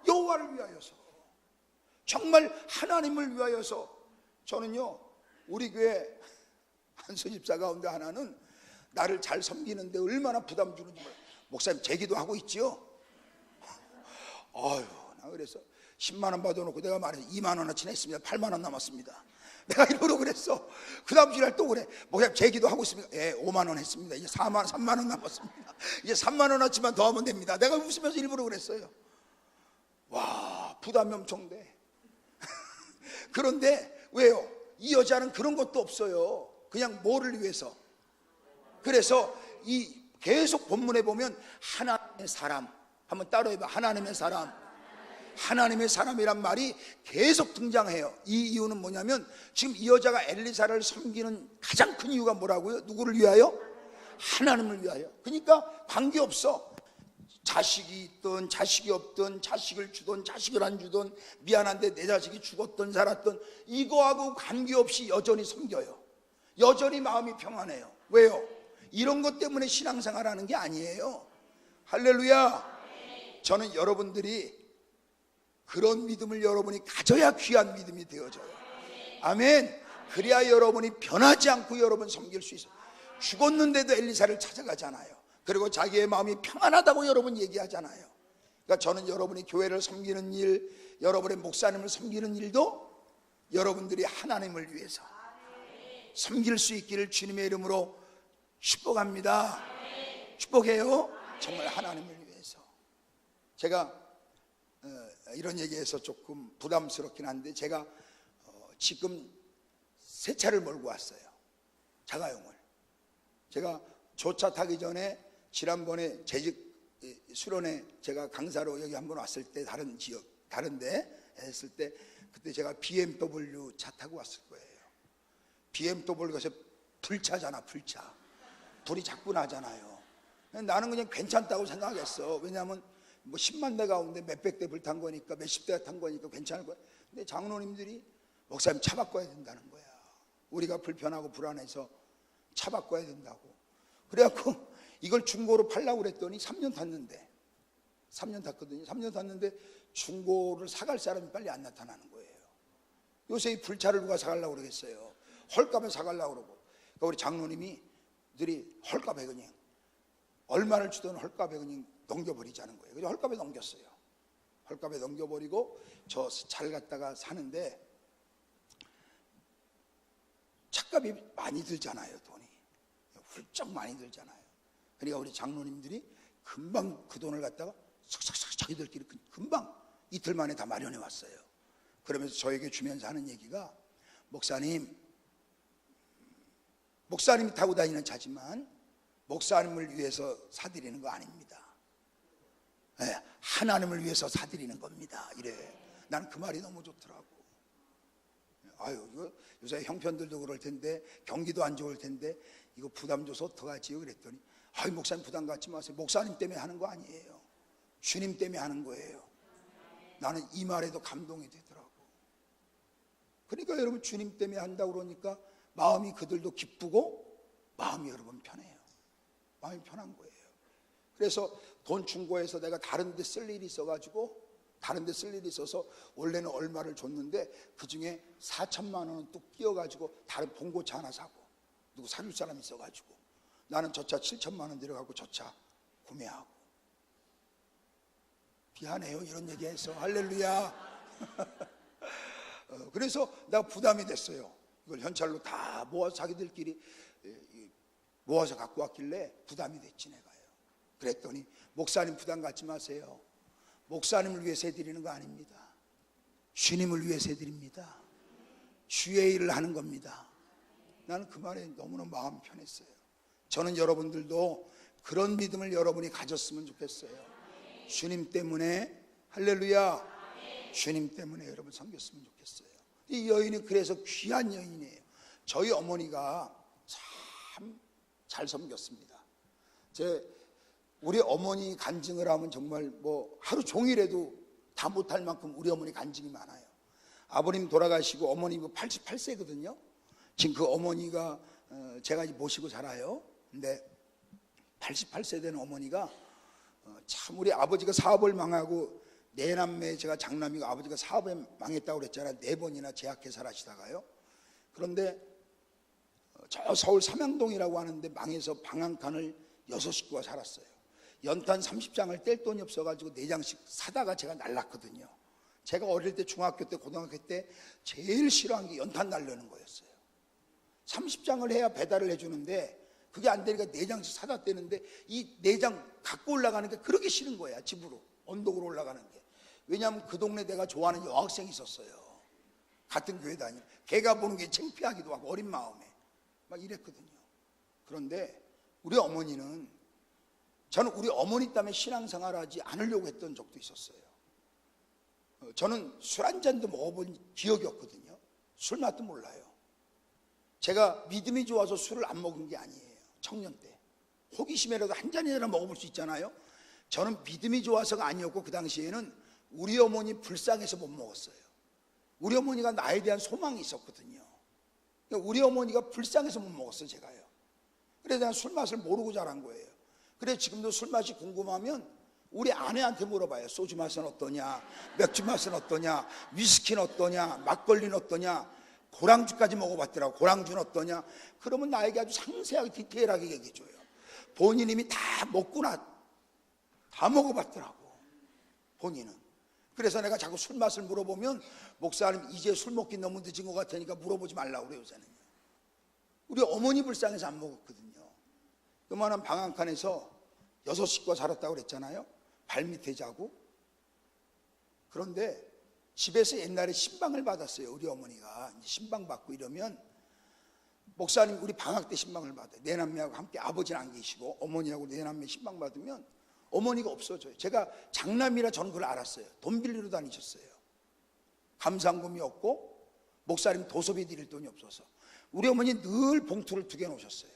여호와를 위하여서. 정말 하나님을 위하여서. 저는요, 우리 교회 한수 집사 가운데 하나는 나를 잘 섬기는데 얼마나 부담 주는지 몰라요. 목사님 제기도 하고 있지요. 아유, 나 그래서 10만 원 받아놓고 내가 말해서 2만 원어치 냈습니다. 8만 원 남았습니다. 내가 이러고 그랬어. 그 다음 주날 또 그래. 목사님 제기도 하고 있습니다. 예, 5만 원 했습니다. 이제 3만 원 남았습니다. 이제 3만 원어치만 더 하면 됩니다. 내가 웃으면서 일부러 그랬어요. 와, 부담이 엄청 돼. 그런데 왜요? 이 여자는 그런 것도 없어요. 그냥 뭐를 위해서? 그래서 이 계속 본문에 보면 하나님의 사람, 한번 따라해봐. 하나님의 사람. 하나님의 사람이란 말이 계속 등장해요. 이 이유는 뭐냐면 지금 이 여자가 엘리사를 섬기는 가장 큰 이유가 뭐라고요? 누구를 위하여? 하나님을 위하여. 그러니까 관계없어. 자식이 있든 자식이 없든 자식을 주든 자식을 안 주든 미안한데 내 자식이 죽었든 살았든 이거하고 관계없이 여전히 섬겨요. 여전히 마음이 평안해요. 왜요? 이런 것 때문에 신앙생활하는 게 아니에요. 할렐루야. 저는 여러분들이 그런 믿음을 여러분이 가져야 귀한 믿음이 되어져요. 아멘. 그래야 여러분이 변하지 않고 여러분 섬길 수 있어요. 죽었는데도 엘리사를 찾아가잖아요. 그리고 자기의 마음이 평안하다고 여러분 얘기하잖아요. 그러니까 저는 여러분이 교회를 섬기는 일, 여러분의 목사님을 섬기는 일도 여러분들이 하나님을 위해서 섬길 수 있기를 주님의 이름으로 축복합니다. 축복해요. 정말 하나님을 위해서. 제가 이런 얘기해서 조금 부담스럽긴 한데 제가 지금 새 차를 몰고 왔어요. 자가용을. 제가 조차 타기 전에 지난번에 재직 수련회 제가 강사로 여기 한번 왔을 때 다른 지역 다른데 했을 때 그때 제가 BMW 차 타고 왔을 거예요. BMW가 불차잖아. 불차. 불이 자꾸 나잖아요. 나는 그냥 괜찮다고 생각했어. 왜냐하면 뭐 10만 대 가운데 몇백 대 불 탄 거니까 몇십 대가 탄 거니까 괜찮을 거야. 근데 장로님들이 목사님 차 바꿔야 된다는 거야. 우리가 불편하고 불안해서 차 바꿔야 된다고. 그래갖고 이걸 중고로 팔려고 그랬더니 3년 탔는데 3년 탔거든요. 3년 탔는데 중고를 사갈 사람이 빨리 안 나타나는 거예요. 요새 이 불차를 누가 사가려고 그러겠어요. 헐값에 사가려고 그러고. 그러니까 우리 장로님들이 헐값에 그냥 얼마를 주든 헐값에 그냥 넘겨버리자는 거예요. 그래서 헐값에 넘겼어요. 헐값에 넘겨버리고 저 차를 갖다가 사는데 차값이 많이 들잖아요. 돈이 훌쩍 많이 들잖아요. 그러니까 우리 장로님들이 금방 그 돈을 갖다가 싹싹싹 자기들끼리 금방 이틀 만에 다 마련해 왔어요. 그러면서 저에게 주면서 하는 얘기가 목사님이 타고 다니는 차지만 목사님을 위해서 사드리는 거 아닙니다. 네, 하나님을 위해서 사드리는 겁니다. 이래. 난 그 말이 너무 좋더라고. 아유, 요새 형편들도 그럴 텐데 경기도 안 좋을 텐데 이거 부담 줘서 어떡하지요? 그랬더니 아유, 목사님 부담 갖지 마세요. 목사님 때문에 하는 거 아니에요. 주님 때문에 하는 거예요. 나는 이 말에도 감동이 되더라고. 그러니까 여러분 주님 때문에 한다고 그러니까 마음이 그들도 기쁘고 마음이 여러분 편해요. 마음이 편한 거예요. 그래서 돈 중고해서 내가 다른 데 쓸 일이 있어가지고 다른 데 쓸 일이 있어서 원래는 얼마를 줬는데 그중에 4천만 원은 또 끼워가지고 다른 봉고차 하나 사고 누구 사줄 사람이 있어가지고 나는 저 차 7천만 원 들어가고 저 차 구매하고. 미안해요 이런 얘기해서. 할렐루야. 그래서 내가 부담이 됐어요. 이걸 현찰로 다 모아서 자기들끼리 모아서 갖고 왔길래 부담이 됐지 내가요. 그랬더니 목사님 부담 갖지 마세요. 목사님을 위해서 해드리는 거 아닙니다. 주님을 위해서 해드립니다. 주의 일을 하는 겁니다. 나는 그 말에 너무나 마음 편했어요. 저는 여러분들도 그런 믿음을 여러분이 가졌으면 좋겠어요. 주님 때문에, 할렐루야, 주님 때문에 여러분 섬겼으면 좋겠어요. 이 여인이 그래서 귀한 여인이에요. 저희 어머니가 참 잘 섬겼습니다. 우리 어머니 간증을 하면 정말 뭐 하루 종일해도 다 못할 만큼 우리 어머니 간증이 많아요. 아버님 돌아가시고 어머니 88세거든요. 지금 그 어머니가 제가 모시고 자라요. 근데 88세 된 어머니가 참 우리 아버지가 사업을 망하고 네 남매, 제가 장남이고 아버지가 사업에 망했다고 그랬잖아요. 4번이나 제약회사를 하시다가요. 그런데 저 서울 삼양동이라고 하는데 망해서 방 한 칸을 6식구가 살았어요. 연탄 30장을 뗄 돈이 없어가지고 4장씩 사다가 제가 날랐거든요. 제가 어릴 때 중학교 때 고등학교 때 제일 싫어한 게 연탄 날르는 거였어요. 30장을 해야 배달을 해주는데 그게 안 되니까 4장씩 사다 떼는데 이 4장 갖고 올라가는 게 그렇게 싫은 거야. 집으로 언덕으로 올라가는 게. 왜냐하면 그 동네 내가 좋아하는 여학생이 있었어요. 같은 교회 다니는. 걔가 보는 게 창피하기도 하고 어린 마음에 막 이랬거든요. 그런데 우리 어머니는, 저는 우리 어머니 때문에 신앙생활을 하지 않으려고 했던 적도 있었어요. 저는 술 한 잔도 먹어본 기억이 없거든요. 술 맛도 몰라요. 제가 믿음이 좋아서 술을 안 먹은 게 아니에요. 청년 때 호기심이라도 한 잔이라도 먹어볼 수 있잖아요. 저는 믿음이 좋아서가 아니었고 그 당시에는 우리 어머니 불쌍해서 못 먹었어요. 우리 어머니가 나에 대한 소망이 있었거든요. 우리 어머니가 불쌍해서 못 먹었어요. 제가요. 그래서 내가 술 맛을 모르고 자란 거예요. 그래서 지금도 술 맛이 궁금하면 우리 아내한테 물어봐요. 소주 맛은 어떠냐, 맥주 맛은 어떠냐, 위스키는 어떠냐, 막걸리는 어떠냐, 고랑주까지 먹어봤더라고. 고랑주는 어떠냐. 그러면 나에게 아주 상세하게 디테일하게 얘기해줘요. 본인 이미 다 먹구나, 다 먹어봤더라고 본인은. 그래서 내가 자꾸 술 맛을 물어보면 목사님 이제 술 먹기 너무 늦은 것 같으니까 물어보지 말라고 그래요. 요새는요. 우리 어머니 불쌍해서 안 먹었거든요. 요만한 방 한 칸에서 6식구가 살았다고 그랬잖아요. 발밑에 자고. 그런데 집에서 옛날에 신방을 받았어요. 우리 어머니가 이제 신방 받고 이러면 목사님 우리 방학 때 신방을 받아요. 내 남매하고 함께. 아버지는 안 계시고 어머니하고 내 남매 신방 받으면 어머니가 없어져요. 제가 장남이라 저는 그걸 알았어요. 돈 빌리러 다니셨어요. 감상금이 없고 목사님 도서비 드릴 돈이 없어서 우리 어머니 늘 봉투를 2개 놓으셨어요.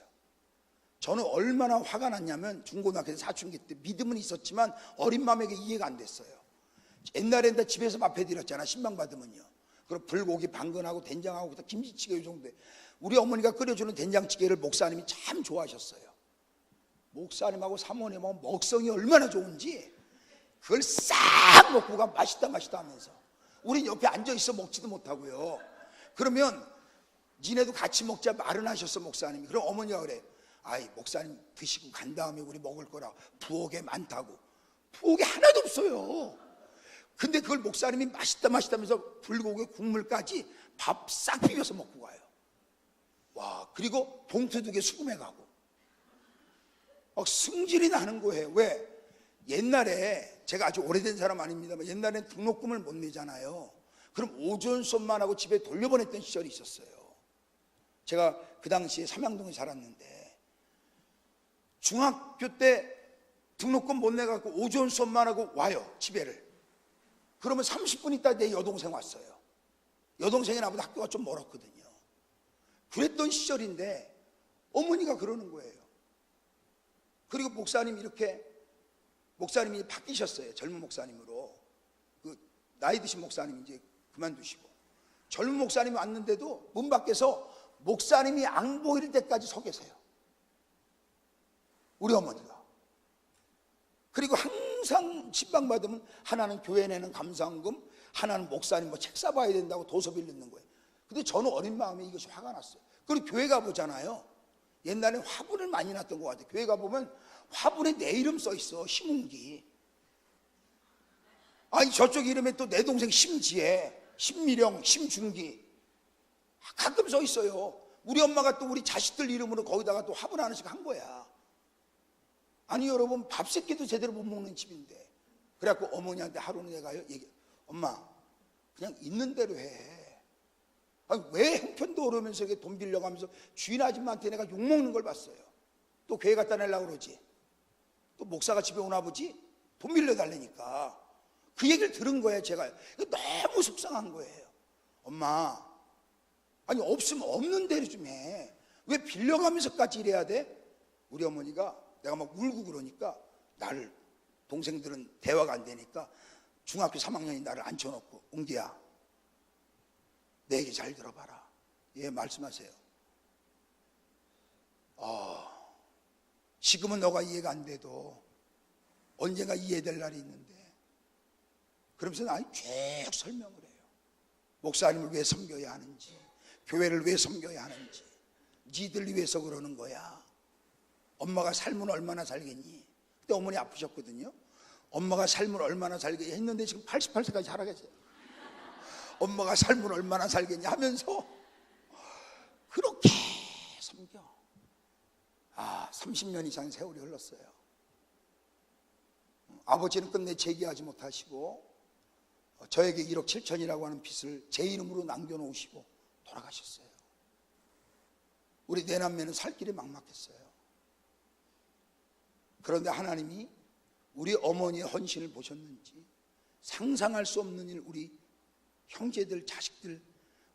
저는 얼마나 화가 났냐면 중고등학교 때 사춘기 때 믿음은 있었지만 어린 마음에게 이해가 안 됐어요. 옛날엔 다 집에서 밥 해드렸잖아. 신방 받으면요. 그리고 불고기 방근하고 된장하고 김치찌개 이 정도. 우리 어머니가 끓여주는 된장찌개를 목사님이 참 좋아하셨어요. 목사님하고 사모님하고 먹성이 얼마나 좋은지 그걸 싹 먹고 가 맛있다 맛있다 하면서 우리 옆에 앉아있어 먹지도 못하고요. 그러면 니네도 같이 먹자 말은 하셨어 목사님이. 그럼 어머니가 그래. 아이 목사님 드시고 간 다음에 우리 먹을 거라. 부엌에 많다고. 부엌에 하나도 없어요. 근데 그걸 목사님이 맛있다 맛있다 하면서 불고기 국물까지 밥 싹 비벼서 먹고 가요. 와, 그리고 봉투 2개 수금해 가고 막 승질이 나는 거예요. 왜? 옛날에 제가 아주 오래된 사람 아닙니다만 옛날엔 등록금을 못 내잖아요. 그럼 오전수업만 하고 집에 돌려보냈던 시절이 있었어요. 제가 그 당시에 삼양동에 살았는데 중학교 때 등록금 못 내갖고 오전 수업만 하고 와요. 집에를. 그러면 30분 있다 내 여동생 왔어요. 여동생이 나보다 학교가 좀 멀었거든요. 그랬던 시절인데 어머니가 그러는 거예요. 그리고 목사님이 바뀌셨어요. 젊은 목사님으로. 그 나이 드신 목사님이 이제 그만두시고 젊은 목사님이 왔는데도 문 밖에서 목사님이 안 보일 때까지 서 계세요. 우리 어머니가. 그리고 항상 신방 받으면 하나는 교회 내는 감사원금, 하나는 목사님 뭐 책 사봐야 된다고 도서 빌리는 거예요. 근데 저는 어린 마음에 이것이 화가 났어요. 그리고 교회 가보잖아요. 옛날에 화분을 많이 놨던 것 같아요. 교회 가보면 화분에 내 이름 써 있어. 심은기. 아니 저쪽 이름에 또 내 동생 심지혜, 심미령, 심준기 가끔 써 있어요. 우리 엄마가 또 우리 자식들 이름으로 거기다가 또 화분 하나씩 한 거야. 아니 여러분 밥 세끼도 제대로 못 먹는 집인데 그래갖고 어머니한테 하루는 내가요 엄마 그냥 있는 대로 해. 아니, 왜 형편도 어려우면서 이렇게 돈 빌려가면서 주인 아줌마한테 내가 욕먹는 걸 봤어요. 또 교회 갖다 내려고 그러지. 또 목사가 집에 오나 보지. 돈 빌려달라니까. 그 얘기를 들은 거예요. 제가 너무 속상한 거예요. 엄마, 아니 없으면 없는 대로 좀 해. 왜 빌려가면서까지 이래야 돼? 우리 어머니가 내가 막 울고 그러니까 나를, 동생들은 대화가 안 되니까 중학교 3학년이 나를 앉혀놓고, 웅기야 내 얘기 잘 들어봐라. 예, 말씀하세요. 지금은 너가 이해가 안 돼도 언젠가 이해될 날이 있는데, 그러면서 나는 쭉 설명을 해요. 목사님을 왜 섬겨야 하는지, 교회를 왜 섬겨야 하는지, 니들 위해서 그러는 거야. 엄마가 삶은 얼마나 살겠니? 그때 어머니 아프셨거든요. 엄마가 삶을 얼마나 살겠니 했는데 지금 88세까지 살아계세요. 엄마가 삶을 얼마나 살겠니 하면서 그렇게 섬겨. 30년 이상 세월이 흘렀어요. 아버지는 끝내 재기하지 못하시고 저에게 1억 7천이라고 하는 빚을 제 이름으로 남겨놓으시고 돌아가셨어요. 우리 내남매는 살 길이 막막했어요. 그런데 하나님이 우리 어머니의 헌신을 보셨는지 상상할 수 없는 일, 우리 형제들, 자식들,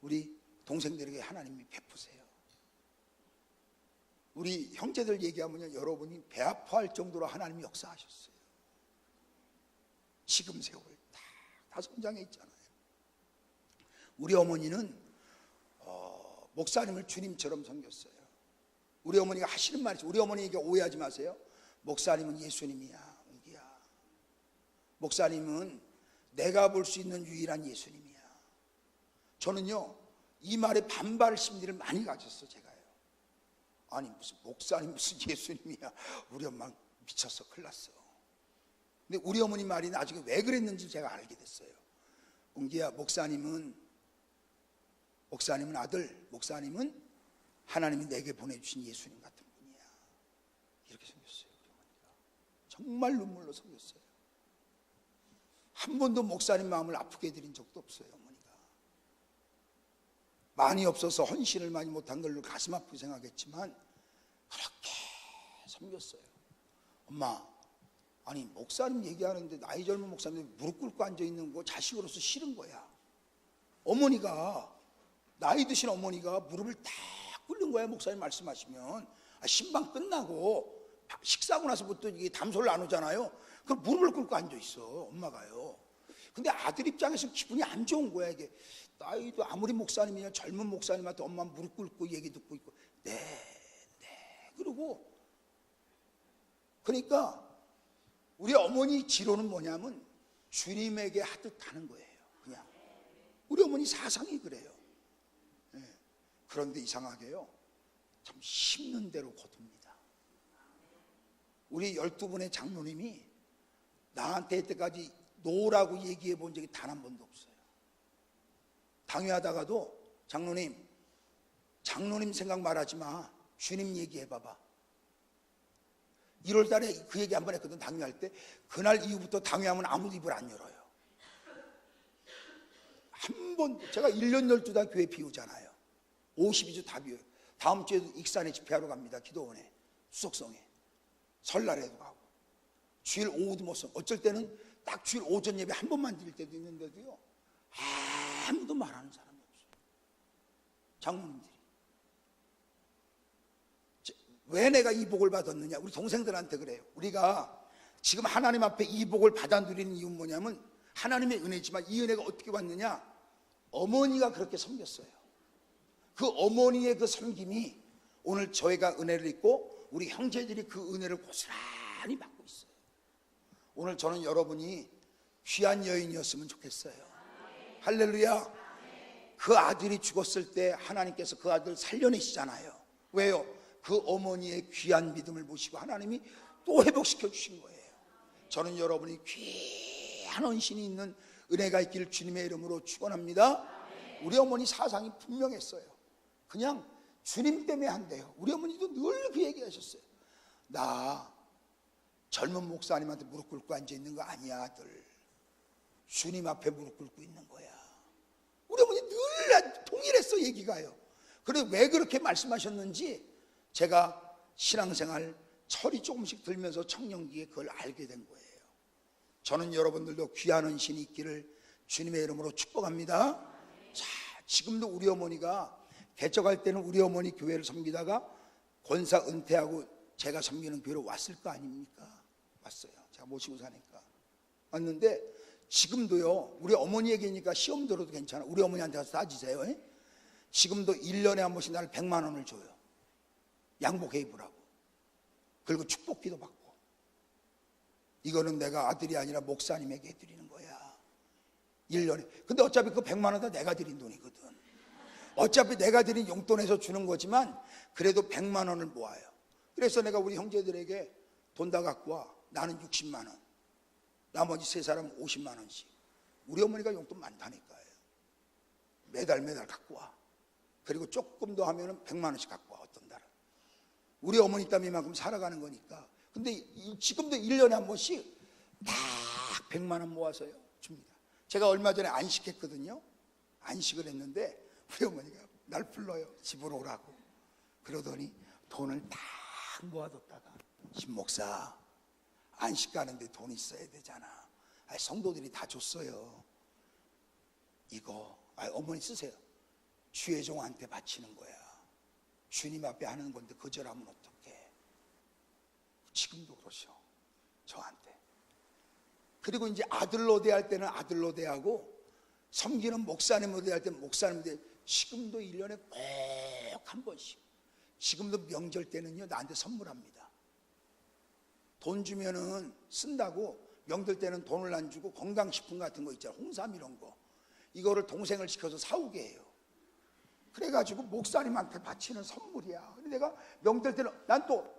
우리 동생들에게 하나님이 베푸세요. 우리 형제들 얘기하면 여러분이 배 아파할 정도로 하나님이 역사하셨어요. 지금 세월 다 성장해 있잖아요. 우리 어머니는 목사님을 주님처럼 섬겼어요. 우리 어머니가 하시는 말이죠. 우리 어머니에게 오해하지 마세요. 목사님은 예수님이야. 웅기야, 목사님은 내가 볼 수 있는 유일한 예수님이야. 저는요 이 말에 반발 심리를 많이 가졌어. 제가요. 아니 무슨 목사님 무슨 예수님이야. 우리 엄마 미쳤어. 큰일 났어. 근데 우리 어머니 말이 나중에 왜 그랬는지 제가 알게 됐어요. 웅기야, 목사님은 아들, 목사님은 하나님이 내게 보내주신 예수님 같은 분이야. 이렇게 생겼어요. 우리 어머니가 정말 눈물로 섬겼어요. 한 번도 목사님 마음을 아프게 해드린 적도 없어요. 어머니가 많이 없어서 헌신을 많이 못한 걸로 가슴 아프게 생각했지만 그렇게 섬겼어요. 엄마, 아니 목사님 얘기하는데 나이 젊은 목사님 무릎 꿇고 앉아있는 거 자식으로서 싫은 거야. 어머니가, 나이 드신 어머니가 무릎을 딱 꿇는 거야. 목사님 말씀하시면 신방 끝나고 식사하고 나서부터 이게 담소를 나누잖아요. 그럼 무릎을 꿇고 앉아있어 엄마가요. 근데 아들 입장에서 기분이 안 좋은 거야. 이게 나이도 아무리 목사님이냐 젊은 목사님한테 엄마 무릎 꿇고 얘기 듣고 있고 네 그러고, 그러니까 우리 어머니 지로는 뭐냐면 주님에게 하듯 하는 거예요. 그냥 우리 어머니 사상이 그래요. 네. 그런데 이상하게요 참 심는 대로 거둡니다. 우리 12분의 장로님이 나한테 이때까지 노라고 얘기해 본 적이 단 한 번도 없어요. 당회하다가도 장로님 생각 말하지 마. 주님 얘기해 봐봐. 1월 달에 그 얘기 한 번 했거든. 당회할 때. 그날 이후부터 당회하면 아무도 입을 안 열어요. 한 번, 제가 1년 12달 교회 비우잖아요. 52주 다 비워요. 다음 주에도 익산에 집회하러 갑니다. 기도원에, 수석성에. 설날에도 가고 주일 오후도 못 써. 어쩔 때는 딱 주일 오전 예배 한 번만 드릴 때도 있는데도요 아무도 말하는 사람이 없어요. 장모님들이. 왜 내가 이 복을 받았느냐, 우리 동생들한테 그래요. 우리가 지금 하나님 앞에 이 복을 받아 누리는 이유는 뭐냐면 하나님의 은혜지만 이 은혜가 어떻게 왔느냐, 어머니가 그렇게 섬겼어요. 그 어머니의 그 섬김이 오늘 저희가 은혜를 입고 우리 형제들이 그 은혜를 고스란히 받고 있어요. 오늘 저는 여러분이 귀한 여인이었으면 좋겠어요. 할렐루야. 그 아들이 죽었을 때 하나님께서 그 아들 살려내시잖아요. 왜요? 그 어머니의 귀한 믿음을 보시고 하나님이 또 회복시켜 주신 거예요. 저는 여러분이 귀한 헌신이 있는 은혜가 있기를 주님의 이름으로 축원합니다. 우리 어머니 사상이 분명했어요. 그냥 주님 때문에 한대요. 우리 어머니도 늘 그 얘기하셨어요. 나 젊은 목사님한테 무릎 꿇고 앉아 있는 거 아니야, 아들. 주님 앞에 무릎 꿇고 있는 거야. 우리 어머니 늘 동일했어, 얘기가요. 그래서 왜 그렇게 말씀하셨는지 제가 신앙생활 철이 조금씩 들면서 청년기에 그걸 알게 된 거예요. 저는 여러분들도 귀한 헌신이 있기를 주님의 이름으로 축복합니다. 자, 지금도 우리 어머니가 개척할 때는 우리 어머니 교회를 섬기다가 권사 은퇴하고 제가 섬기는 교회로 왔을 거 아닙니까? 왔어요. 제가 모시고 사니까 왔는데, 지금도요, 우리 어머니 얘기니까 시험 들어도 괜찮아. 우리 어머니한테 가서 따지세요. 지금도 1년에 한 번씩 나를 100만 원을 줘요. 양복해 입으라고. 그리고 축복기도 받고. 이거는 내가 아들이 아니라 목사님에게 드리는 거야, 1년에. 근데 어차피 그 100만 원 다 내가 드린 돈이거든. 어차피 내가 드린 용돈에서 주는 거지만 그래도 100만 원을 모아요. 그래서 내가 우리 형제들에게 돈 다 갖고 와. 나는 60만 원, 나머지 세 사람은 50만 원씩. 우리 어머니가 용돈 많다니까요. 매달 갖고 와. 그리고 조금 더 하면은 100만 원씩 갖고 와, 어떤 달은. 우리 어머니 땀 이만큼 살아가는 거니까. 근데 지금도 1년에 한 번씩 딱 100만 원 모아서요, 줍니다. 제가 얼마 전에 안식했거든요. 안식을 했는데 우리 어머니가 날 불러요, 집으로 오라고. 그러더니 돈을 딱 모아뒀다가, 신목사 안식 가는데 돈 있어야 되잖아. 성도들이 다 줬어요. 이거 어머니 쓰세요. 주의 종한테 바치는 거야. 주님 앞에 하는 건데 거절하면 어떡해. 지금도 그러셔, 저한테. 그리고 이제 아들로 대할 때는 아들로 대하고, 섬기는 목사님으로 대할 때는 목사님으로 대하고, 지금도 1년에 꼭 한 번씩, 지금도 명절 때는요, 나한테 선물합니다. 돈 주면은 쓴다고 명절 때는 돈을 안 주고 건강식품 같은 거 있잖아, 홍삼 이런 거, 이거를 동생을 시켜서 사오게 해요. 그래가지고 목사님한테 바치는 선물이야. 근데 내가 명절 때는 난 또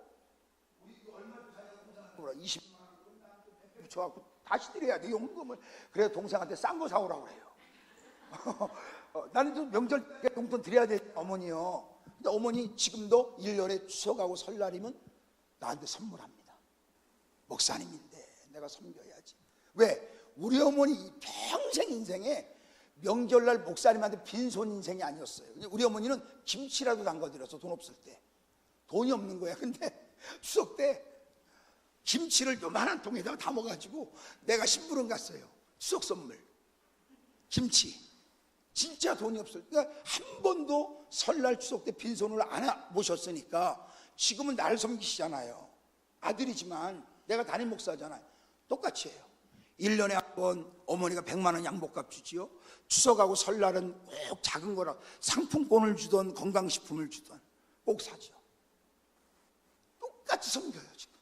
우리 얼마 전에 20만 원 붙여갖고 다시 드려야 돼, 용돈을. 그래서 동생한테 싼 거 사오라고 그래요. 나는 좀 명절 때 용돈 드려야 돼, 어머니요. 근데 어머니 지금도 1년에 추석하고 설날이면 나한테 선물합니다. 목사님인데 내가 섬겨야지. 왜? 우리 어머니 평생 인생에 명절날 목사님한테 빈손 인생이 아니었어요. 우리 어머니는 김치라도 담가드려서, 돈 없을 때. 돈이 없는 거야. 근데 추석 때 김치를 요만한 통에다가 담아가지고 내가 심부름 갔어요. 추석 선물 김치. 진짜 돈이 없어요. 그러니까 한 번도 설날 추석 때 빈손으로 안 모셨으니까 지금은 나를 섬기시잖아요. 아들이지만 내가 담임 목사잖아요. 똑같이 해요. 1년에 한 번 어머니가 100만 원 양복값 주지요. 추석하고 설날은 꼭 작은 거라 상품권을 주던 건강식품을 주던 꼭 사죠. 똑같이 섬겨요, 지금도.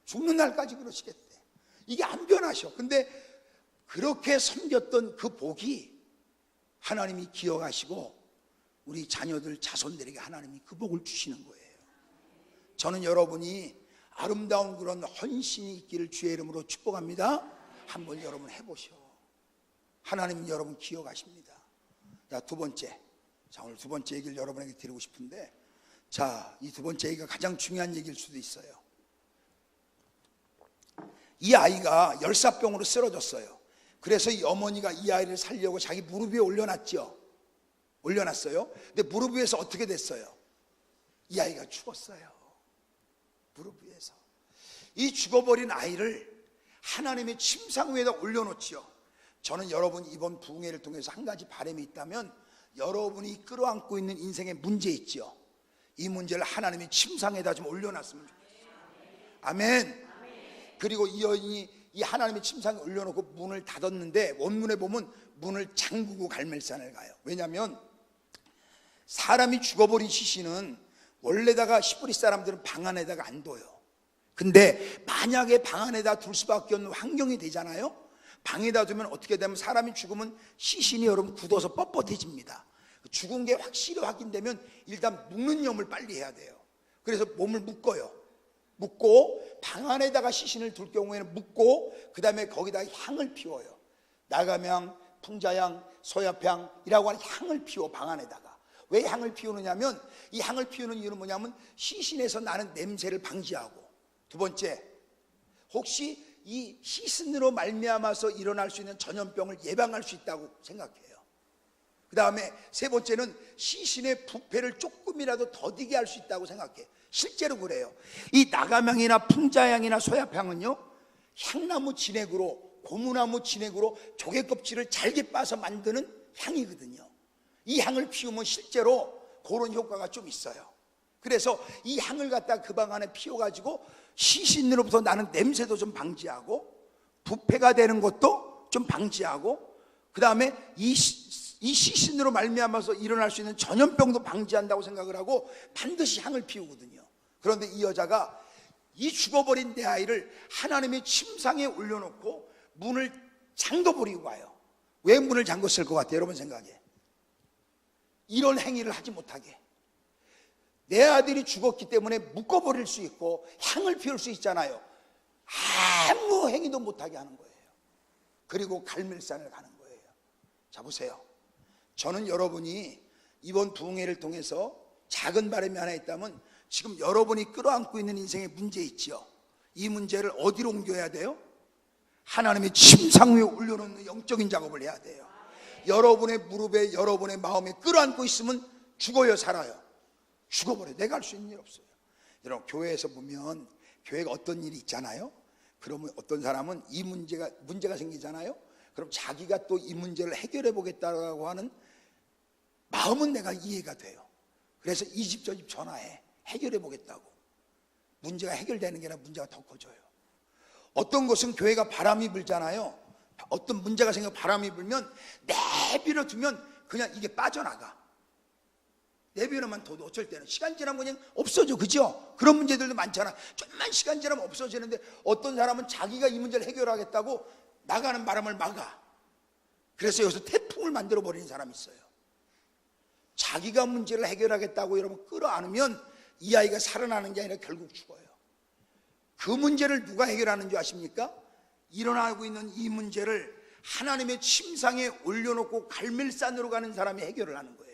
죽는 날까지 그러시겠대. 이게 안 변하셔. 근데 그렇게 섬겼던 그 복이 하나님이 기억하시고 우리 자녀들, 자손들에게 하나님이 그 복을 주시는 거예요. 저는 여러분이 아름다운 그런 헌신이 있기를 주의 이름으로 축복합니다. 한번 여러분 해보셔. 하나님은 여러분 기억하십니다. 자, 두 번째. 자, 오늘 두 번째 얘기를 여러분에게 드리고 싶은데, 자, 이 두 번째 얘기가 가장 중요한 얘기일 수도 있어요. 이 아이가 열사병으로 쓰러졌어요. 그래서 이 어머니가 이 아이를 살려고 자기 무릎 위에 올려놨죠. 올려놨어요. 근데 무릎 위에서 어떻게 됐어요? 이 아이가 죽었어요. 무릎 위에서. 이 죽어버린 아이를 하나님의 침상 위에다 올려놓지요. 저는 여러분 이번 부흥회를 통해서 한 가지 바람이 있다면, 여러분이 끌어안고 있는 인생의 문제 있죠. 이 문제를 하나님의 침상에다 좀 올려놨으면 좋겠어요. 아멘. 그리고 이 여인이 이 하나님의 침상에 올려놓고 문을 닫았는데, 원문에 보면 문을 잠그고 갈멜산을 가요. 왜냐하면 사람이 죽어버린 시신은 원래다가 시브리 사람들은 방 안에다가 안 둬요. 근데 만약에 방 안에다 둘 수밖에 없는 환경이 되잖아요. 방에다 두면 어떻게 되면, 사람이 죽으면 시신이 여러분 굳어서 뻣뻣해집니다. 죽은 게 확실히 확인되면 일단 묶는 염을 빨리 해야 돼요. 그래서 몸을 묶어요. 묶고 방 안에다가 시신을 둘 경우에는 묶고, 그 다음에 거기다 향을 피워요. 나감향, 풍자향, 소야향이라고 하는 향을 피워, 방 안에다가. 왜 향을 피우느냐면, 이 향을 피우는 이유는 뭐냐면 시신에서 나는 냄새를 방지하고, 두 번째, 혹시 이 시신으로 말미암아서 일어날 수 있는 전염병을 예방할 수 있다고 생각해요. 그 다음에 세 번째는 시신의 부패를 조금이라도 더디게 할 수 있다고 생각해요. 실제로 그래요. 이 나가망이나 풍자향이나 소야향은요, 향나무 진액으로, 고무나무 진액으로 조개 껍질을 잘게 빠서 만드는 향이거든요. 이 향을 피우면 실제로 그런 효과가 좀 있어요. 그래서 이 향을 갖다 그 방 안에 피워가지고 시신으로부터 나는 냄새도 좀 방지하고 부패가 되는 것도 좀 방지하고, 그 다음에 이 시신으로 말미암아서 일어날 수 있는 전염병도 방지한다고 생각을 하고 반드시 향을 피우거든요. 그런데 이 여자가 이 죽어버린 내 아이를 하나님의 침상에 올려놓고 문을 잠궈버리고 가요. 왜 문을 잠궜을 것 같아요? 여러분 생각에 이런 행위를 하지 못하게. 내 아들이 죽었기 때문에 묶어버릴 수 있고 향을 피울 수 있잖아요. 아무 행위도 못하게 하는 거예요. 그리고 갈멜산을 가는 거예요. 자, 보세요. 저는 여러분이 이번 부흥회를 통해서 작은 바람이 하나 있다면, 지금 여러분이 끌어안고 있는 인생의 문제 있지요. 이 문제를 어디로 옮겨야 돼요? 하나님의 침상 위에 올려놓는 영적인 작업을 해야 돼요. 여러분의 무릎에, 여러분의 마음에 끌어안고 있으면 죽어요, 살아요? 죽어버려요. 내가 할 수 있는 일 없어요. 여러분, 교회에서 보면 교회가 어떤 일이 있잖아요. 그러면 어떤 사람은 이 문제가 생기잖아요. 그럼 자기가 또 이 문제를 해결해 보겠다고 하는 마음은 내가 이해가 돼요. 그래서 이 집 저 집 전화해 해결해 보겠다고. 문제가 해결되는 게 아니라 문제가 더 커져요. 어떤 것은 교회가 바람이 불잖아요. 어떤 문제가 생겨 바람이 불면 내버려 두면 그냥 이게 빠져나가. 내버려만 둬도 어쩔 때는 시간 지나면 그냥 없어져. 그죠? 그런 문제들도 많잖아. 좀만 시간 지나면 없어지는데, 어떤 사람은 자기가 이 문제를 해결하겠다고 나가는 바람을 막아. 그래서 여기서 태풍을 만들어 버리는 사람이 있어요. 자기가 문제를 해결하겠다고 여러분 끌어안으면 이 아이가 살아나는 게 아니라 결국 죽어요. 그 문제를 누가 해결하는 줄 아십니까? 일어나고 있는 이 문제를 하나님의 침상에 올려놓고 갈멜산으로 가는 사람이 해결을 하는 거예요.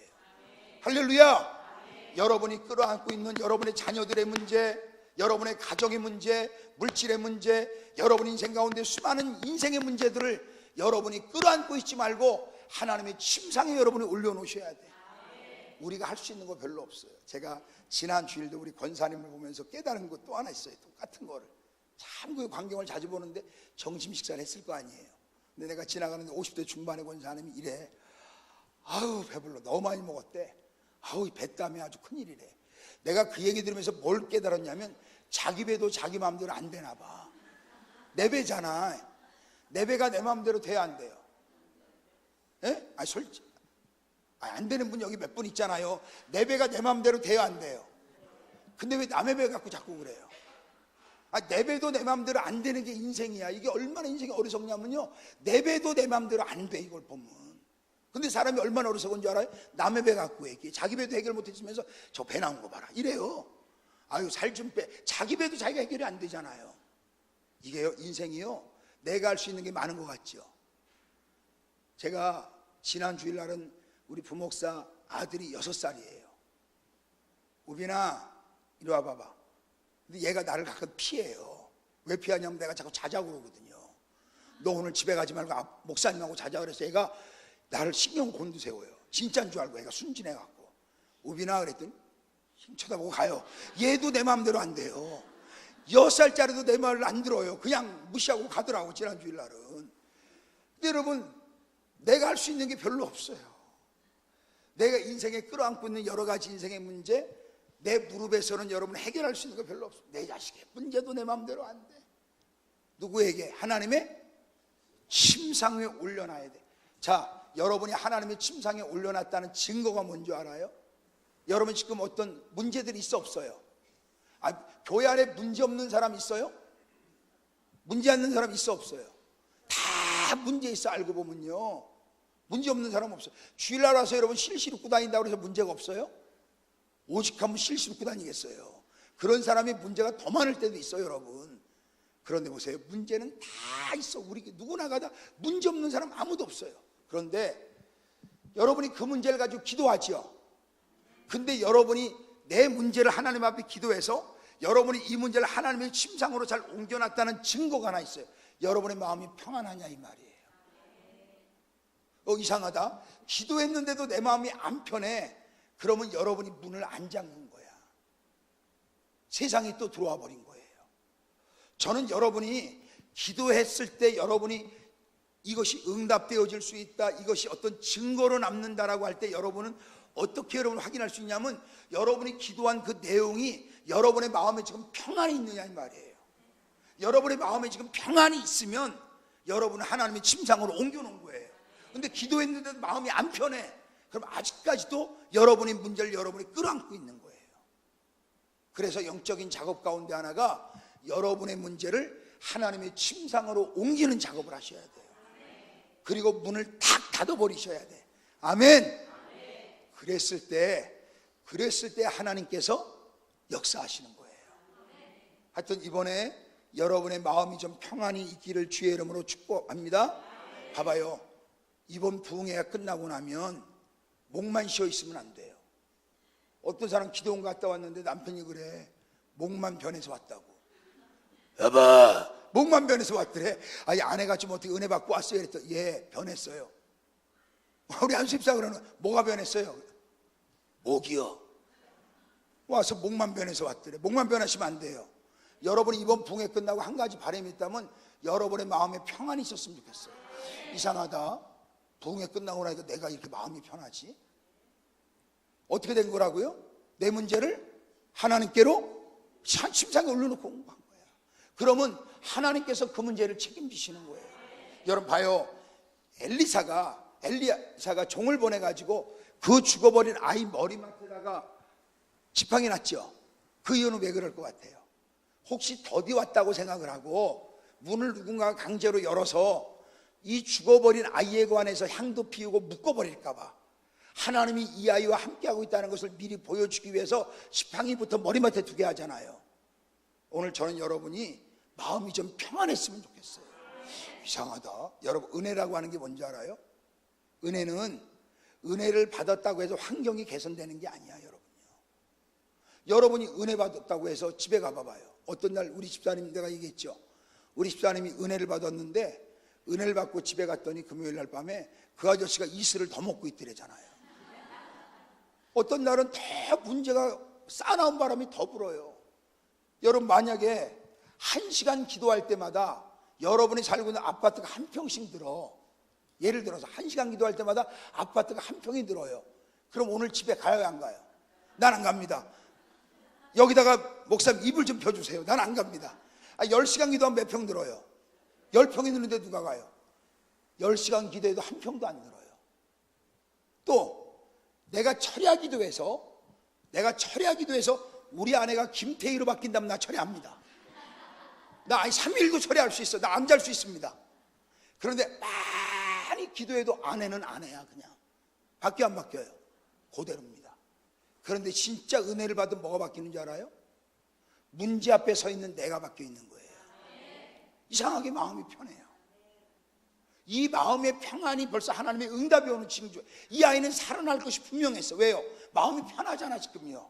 할렐루야. 여러분이 끌어안고 있는 여러분의 자녀들의 문제, 여러분의 가정의 문제, 물질의 문제, 여러분 인생 가운데 수많은 인생의 문제들을 여러분이 끌어안고 있지 말고 하나님의 침상에 여러분이 올려놓으셔야 돼요. 우리가 할 수 있는 거 별로 없어요. 제가 지난 주일도 우리 권사님을 보면서 깨달은 것 또 하나 있어요. 똑같은 거를. 참 그 광경을 자주 보는데 점심 식사를 했을 거 아니에요. 근데 내가 지나가는데 50대 중반의 권사님이 이래. 아우 배불러, 너무 많이 먹었대. 아우 배땀이 아주 큰일이래. 내가 그 얘기 들으면서 뭘 깨달았냐면, 자기 배도 자기 마음대로 안 되나 봐. 내 배잖아. 내 배가 내 마음대로 돼야 안 돼요? 예? 솔직히 안 되는 분 여기 몇 분 있잖아요. 내 배가 내 마음대로 돼야 안 돼요? 근데 왜 남의 배 갖고 자꾸 그래요? 내 배도 내 마음대로 안 되는 게 인생이야. 이게 얼마나 인생이 어리석냐면요, 내 배도 내 마음대로 안 돼, 이걸 보면. 근데 사람이 얼마나 어리석은 줄 알아요? 남의 배 갖고 얘기해. 자기 배도 해결 못했으면서 저 배 나온 거 봐라 이래요. 아유 살 좀 빼. 자기 배도 자기가 해결이 안 되잖아요. 이게요, 인생이요, 내가 할 수 있는 게 많은 것 같죠. 제가 지난 주일날은 우리 부목사 아들이 6살이에요. 우빈아 이리 와봐봐. 근데 얘가 나를 가끔 피해요. 왜 피하냐면 내가 자꾸 자자고 그러거든요. 너 오늘 집에 가지 말고 목사님하고 자자 그래서 얘가 나를 신경 곤두세워요. 진짜인 줄 알고 얘가 순진해갖고. 우빈아 그랬더니 힘 쳐다보고 가요. 얘도 내 마음대로 안 돼요. 6살짜리도 내 말을 안 들어요. 그냥 무시하고 가더라고 지난 주일날은. 근데 여러분, 내가 할 수 있는 게 별로 없어요. 내가 인생에 끌어안고 있는 여러 가지 인생의 문제, 내 무릎에서는 여러분 해결할 수 있는 거 별로 없어요. 내 자식의 문제도 내 마음대로 안 돼. 누구에게? 하나님의 침상 위에 올려놔야 돼. 자, 여러분이 하나님의 침상에 올려놨다는 증거가 뭔지 알아요? 여러분 지금 어떤 문제들이 있어 없어요? 교회 안에 문제 없는 사람 있어요? 문제 없는 사람 있어 없어요? 다 문제 있어. 알고 보면요, 문제 없는 사람 없어요. 주일날 와서 여러분 실실 입고 다닌다고 해서 문제가 없어요? 오직하면 실실 입고 다니겠어요? 그런 사람이 문제가 더 많을 때도 있어요, 여러분. 그런데 보세요, 문제는 다 있어. 우리 누구나 가다 문제 없는 사람 아무도 없어요. 그런데 여러분이 그 문제를 가지고 기도하죠. 근데 여러분이 내 문제를 하나님 앞에 기도해서 여러분이 이 문제를 하나님의 침상으로 잘 옮겨놨다는 증거가 하나 있어요. 여러분의 마음이 평안하냐 이 말이에요. 이상하다. 기도했는데도 내 마음이 안 편해. 그러면 여러분이 문을 안 잠근 거야. 세상이 또 들어와 버린 거예요. 저는 여러분이 기도했을 때 여러분이 이것이 응답되어질 수 있다, 이것이 어떤 증거로 남는다라고 할 때 여러분은 어떻게 여러분 확인할 수 있냐면 여러분이 기도한 그 내용이 여러분의 마음에 지금 평안이 있느냐 이 말이에요. 여러분의 마음에 지금 평안이 있으면 여러분은 하나님의 침상으로 옮겨놓은 거예요. 근데 기도했는데도 마음이 안 편해. 그럼 아직까지도 여러분의 문제를 여러분이 끌어안고 있는 거예요. 그래서 영적인 작업 가운데 하나가 여러분의 문제를 하나님의 침상으로 옮기는 작업을 하셔야 돼요. 그리고 문을 탁 닫아버리셔야 돼. 아멘. 그랬을 때 하나님께서 역사하시는 거예요. 하여튼 이번에 여러분의 마음이 좀 평안히 있기를 주의 이름으로 축복합니다. 봐봐요. 이번 부흥회가 끝나고 나면 목만 쉬어 있으면 안 돼요. 어떤 사람 기도원 갔다 왔는데 남편이 그래. 목만 변해서 왔다고. 여보, 목만 변해서 왔더래. 아니 아내가 좀 어떻게 은혜 받고 왔어요? 그랬더니 예, 변했어요. 우리 안수집사 그러는 뭐가 변했어요? 목이요. 와서 목만 변해서 왔더래. 목만 변하시면 안 돼요. 여러분이 이번 부흥회 끝나고 한 가지 바람이 있다면 여러분의 마음에 평안이 있었으면 좋겠어요. 이상하다. 부흥회 끝나고 나니까 내가 이렇게 마음이 편하지? 어떻게 된 거라고요? 내 문제를 하나님께로 침상에 올려놓고 온 거야. 그러면 하나님께서 그 문제를 책임지시는 거예요. 여러분 봐요. 엘리사가 종을 보내가지고 그 죽어버린 아이 머리맡에다가 지팡이 놨죠. 그 이유는 왜 그럴 것 같아요? 혹시 더디 왔다고 생각을 하고 문을 누군가가 강제로 열어서 이 죽어버린 아이에 관해서 향도 피우고 묶어버릴까 봐 하나님이 이 아이와 함께하고 있다는 것을 미리 보여주기 위해서 지팡이부터 머리맡에 두게 하잖아요. 오늘 저는 여러분이 마음이 좀 평안했으면 좋겠어요. 이상하다. 여러분 은혜라고 하는 게 뭔지 알아요? 은혜는 은혜를 받았다고 해서 환경이 개선되는 게 아니야. 여러분이 은혜 받았다고 해서 집에 가봐봐요. 어떤 날 우리 집사님 내가 얘기했죠. 우리 집사님이 은혜를 받았는데 은혜를 받고 집에 갔더니 금요일 날 밤에 그 아저씨가 이슬을 더 먹고 있더래잖아요. 어떤 날은 더 문제가 쌓아나온 바람이 더 불어요. 여러분 만약에 1시간 기도할 때마다 여러분이 살고 있는 아파트가 한 평씩 들어. 예를 들어서 1시간 기도할 때마다 아파트가 한 평이 들어요. 그럼 오늘 집에 가요 안 가요? 난 안 갑니다. 여기다가 목사님 이불 좀 펴주세요. 난 안 갑니다. 10시간 기도하면 몇 평 들어요? 10평이 드는데 누가 가요? 10시간 기도해도 한 평도 안 들어요. 또 내가 철야 기도해서 우리 아내가 김태희로 바뀐다면 나 철야합니다. 나 3일도 철야할 수 있어. 나 안 잘 수 있습니다. 그런데 많이 기도해도 아내는 아내야. 그냥 바뀌어 안 바뀌어요? 그대로입니다. 그런데 진짜 은혜를 받으면 뭐가 바뀌는 줄 알아요? 문제 앞에 서 있는 내가 바뀌어 있는 거예요. 이상하게 마음이 편해요. 이 마음의 평안이 벌써 하나님의 응답이 오는 징조. 이 아이는 살아날 것이 분명했어. 왜요? 마음이 편하잖아 지금요.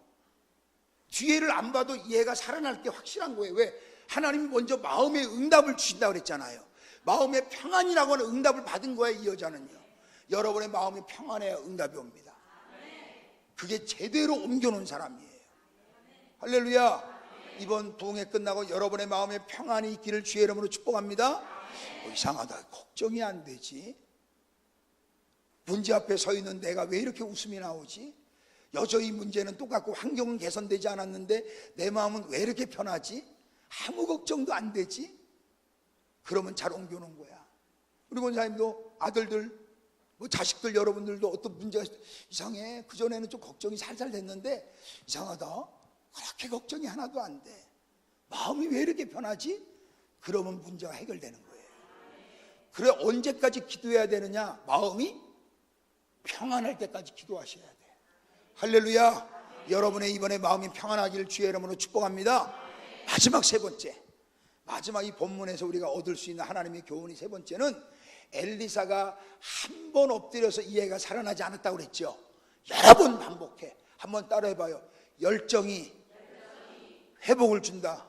뒤에를 안 봐도 얘가 살아날 게 확실한 거예요. 왜? 하나님이 먼저 마음의 응답을 주신다고 그랬잖아요. 마음의 평안이라고 하는 응답을 받은 거예요. 이 여자는요. 여러분의 마음이 평안해야 응답이 옵니다. 그게 제대로 옮겨놓은 사람이에요. 할렐루야. 이번 부흥회 끝나고 여러분의 마음에 평안이 있기를 주의 이름으로 축복합니다. 이상하다. 걱정이 안 되지. 문제 앞에 서 있는 내가 왜 이렇게 웃음이 나오지? 여전히 문제는 똑같고 환경은 개선되지 않았는데 내 마음은 왜 이렇게 편하지? 아무 걱정도 안 되지? 그러면 잘 옮겨놓은 거야. 우리 권사님도 아들들 자식들 여러분들도 어떤 문제가 이상해. 그전에는 좀 걱정이 살살 됐는데 이상하다. 그렇게 걱정이 하나도 안 돼. 마음이 왜 이렇게 편하지? 그러면 문제가 해결되는 거예요. 그래 언제까지 기도해야 되느냐? 마음이 평안할 때까지 기도하셔야 돼. 할렐루야. 여러분의 이번에 마음이 평안하기를 주의 이름으로 축복합니다. 마지막 세 번째, 마지막 이 본문에서 우리가 얻을 수 있는 하나님의 교훈이 세 번째는 엘리사가 한 번 엎드려서 이 애가 살아나지 않았다고 그랬죠. 여러 번 반복해. 한번 따라해봐요. 열정이 회복을 준다.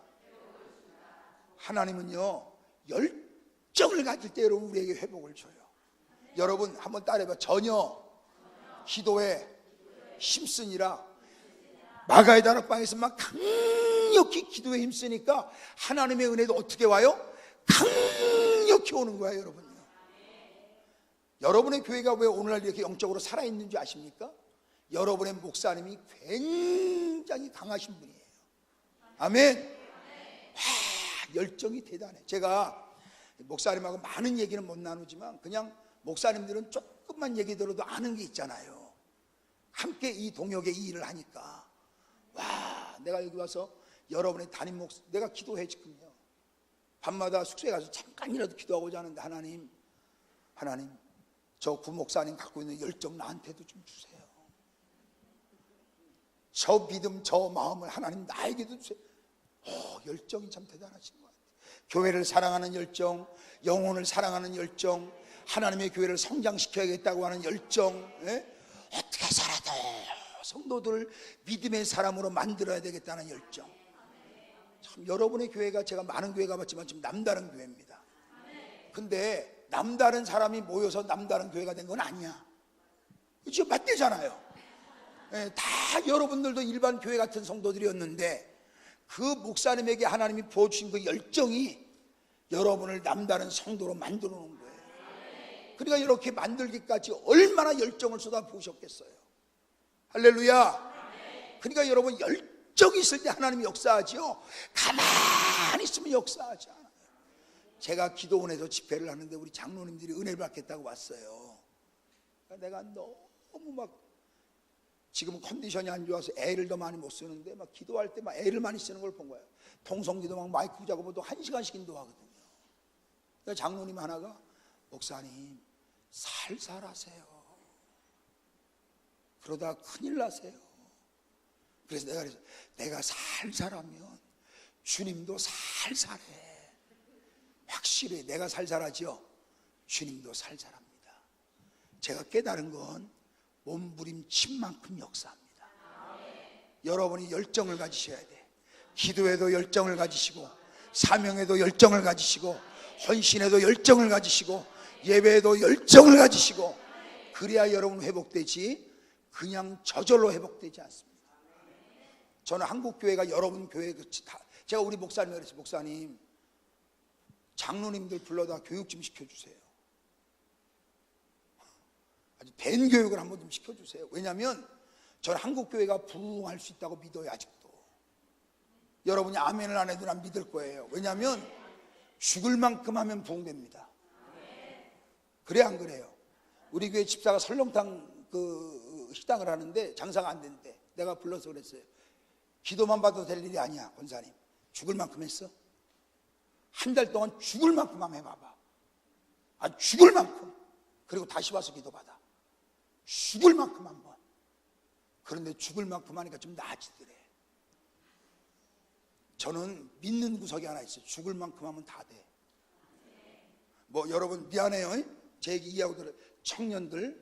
하나님은요 열정을 가질 때 여러분 우리에게 회복을 줘요. 여러분 한번 따라해봐. 전혀 기도에 힘쓰니라. 마가의 다락방에서 막 강력히 기도에 힘쓰니까 하나님의 은혜도 어떻게 와요? 강력히 오는 거예요. 여러분요. 여러분의 교회가 왜 오늘날 이렇게 영적으로 살아있는 줄 아십니까? 여러분의 목사님이 굉장히 강하신 분이에요. 아멘. 열정이 대단해. 제가 목사님하고 많은 얘기는 못 나누지만 그냥 목사님들은 조금만 얘기 들어도 아는 게 있잖아요. 함께 이 동역의 이 일을 하니까. 와, 내가 여기 와서 여러분의 담임 목사, 내가 기도해 지금요. 밤마다 숙소에 가서 잠깐이라도 기도하고자 하는데 하나님 저 구목사님 갖고 있는 열정 나한테도 좀 주세요. 저 믿음, 저 마음을 하나님 나에게도 주세요. 열정이 참 대단하신 것 같아요. 교회를 사랑하는 열정, 영혼을 사랑하는 열정, 하나님의 교회를 성장시켜야겠다고 하는 열정, 어떻게 살아도 성도들을 믿음의 사람으로 만들어야 되겠다는 열정. 참 여러분의 교회가, 제가 많은 교회 가봤지만 지금 남다른 교회입니다. 근데 남다른 사람이 모여서 남다른 교회가 된 건 아니야. 그렇죠? 맞대잖아요. 다 여러분들도 일반 교회 같은 성도들이었는데 그 목사님에게 하나님이 부어주신 그 열정이 여러분을 남다른 성도로 만들어 놓은 거예요. 그러니까 이렇게 만들기까지 얼마나 열정을 쏟아 부으셨겠어요. 할렐루야. 그러니까 여러분 열정이 있을 때 하나님이 역사하지요. 가만히 있으면 역사하지 않아요. 제가 기도원에서 집회를 하는데 우리 장로님들이 은혜를 받겠다고 왔어요. 내가 너무 막 지금 컨디션이 안 좋아서 애를 더 많이 못 쓰는데 막 기도할 때 막 애를 많이 쓰는 걸 본 거예요. 통성기도 막 마이크 잡고 또 1시간씩 인도하거든요. 그러니까 장로님 하나가 목사님 살살하세요. 그러다 큰일 나세요. 그래서 내가 살살하면 주님도 살살해. 확실히 내가 살살하죠. 주님도 살살합니다. 제가 깨달은 건 몸부림친 만큼 역사합니다. 여러분이 열정을 가지셔야 돼. 기도에도 열정을 가지시고 사명에도 열정을 가지시고 헌신에도 열정을 가지시고 예배에도 열정을 가지시고 그래야 여러분 회복되지 그냥 저절로 회복되지 않습니다. 저는 한국교회가 여러분 교회 제가 우리 목사님에 그랬어요. 목사님 장로님들 불러다 교육 좀 시켜주세요. 아주 된 교육을 한번 좀 시켜주세요. 왜냐하면 저는 한국교회가 부흥할 수 있다고 믿어요. 아직도 여러분이 아멘을 안 해도 난 믿을 거예요. 왜냐하면 죽을 만큼 하면 부흥됩니다. 그래 안 그래요? 우리 교회 집사가 설렁탕 그 식당을 하는데 장사가 안 되는데 내가 불러서 그랬어요. 기도만 봐도 될 일이 아니야. 권사님 죽을 만큼 했어? 한 달 동안 죽을 만큼 한번 해봐봐. 아 죽을 만큼. 그리고 다시 와서 기도받아. 죽을 만큼 한번. 그런데 죽을 만큼 하니까 좀 나아지더래. 저는 믿는 구석이 하나 있어요. 죽을 만큼 하면 다 돼. 뭐 여러분 미안해요. 제 얘기 이해하고 들어요. 청년들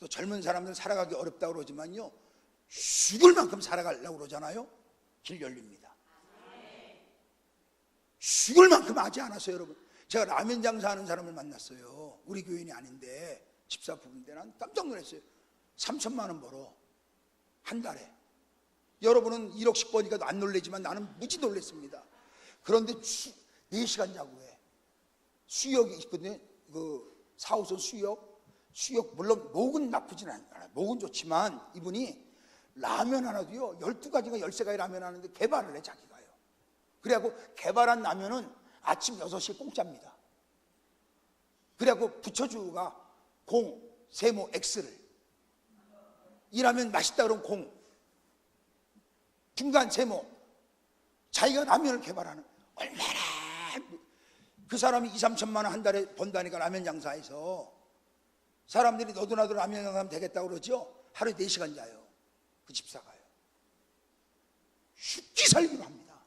또 젊은 사람들 살아가기 어렵다고 그러지만요 죽을 만큼 살아가려고 그러잖아요. 길 열립니다. 죽을 만큼 하지 않았어요. 여러분 제가 라면 장사하는 사람을 만났어요. 우리 교인이 아닌데 집사 부부인데 난 깜짝 놀랐어요. 3천만 원 벌어 한 달에. 여러분은 1억씩 버니까 안 놀라지만 나는 무지 놀랐습니다. 그런데 4시간 자고 해. 수역이 있거든요. 그 4호선 수역 물론 목은 나쁘진 않아요. 목은 좋지만 이분이 라면 하나도요 12가지가 13가지 라면 하는데 개발을 해 자기가요. 그래갖고 개발한 라면은 아침 6시에 공짜입니다. 그래갖고 부처주가 공, 세모, X를 이 라면 맛있다 그러면 공 중간 세모 자기가 라면을 개발하는 얼마나 그 사람이 2-3천만 원 한 달에 번다니까 라면 장사해서 사람들이 너도 나도 라면 장사하면 되겠다고 그러죠. 하루에 4시간 자요. 그 집사가요. 죽기 살기로 합니다.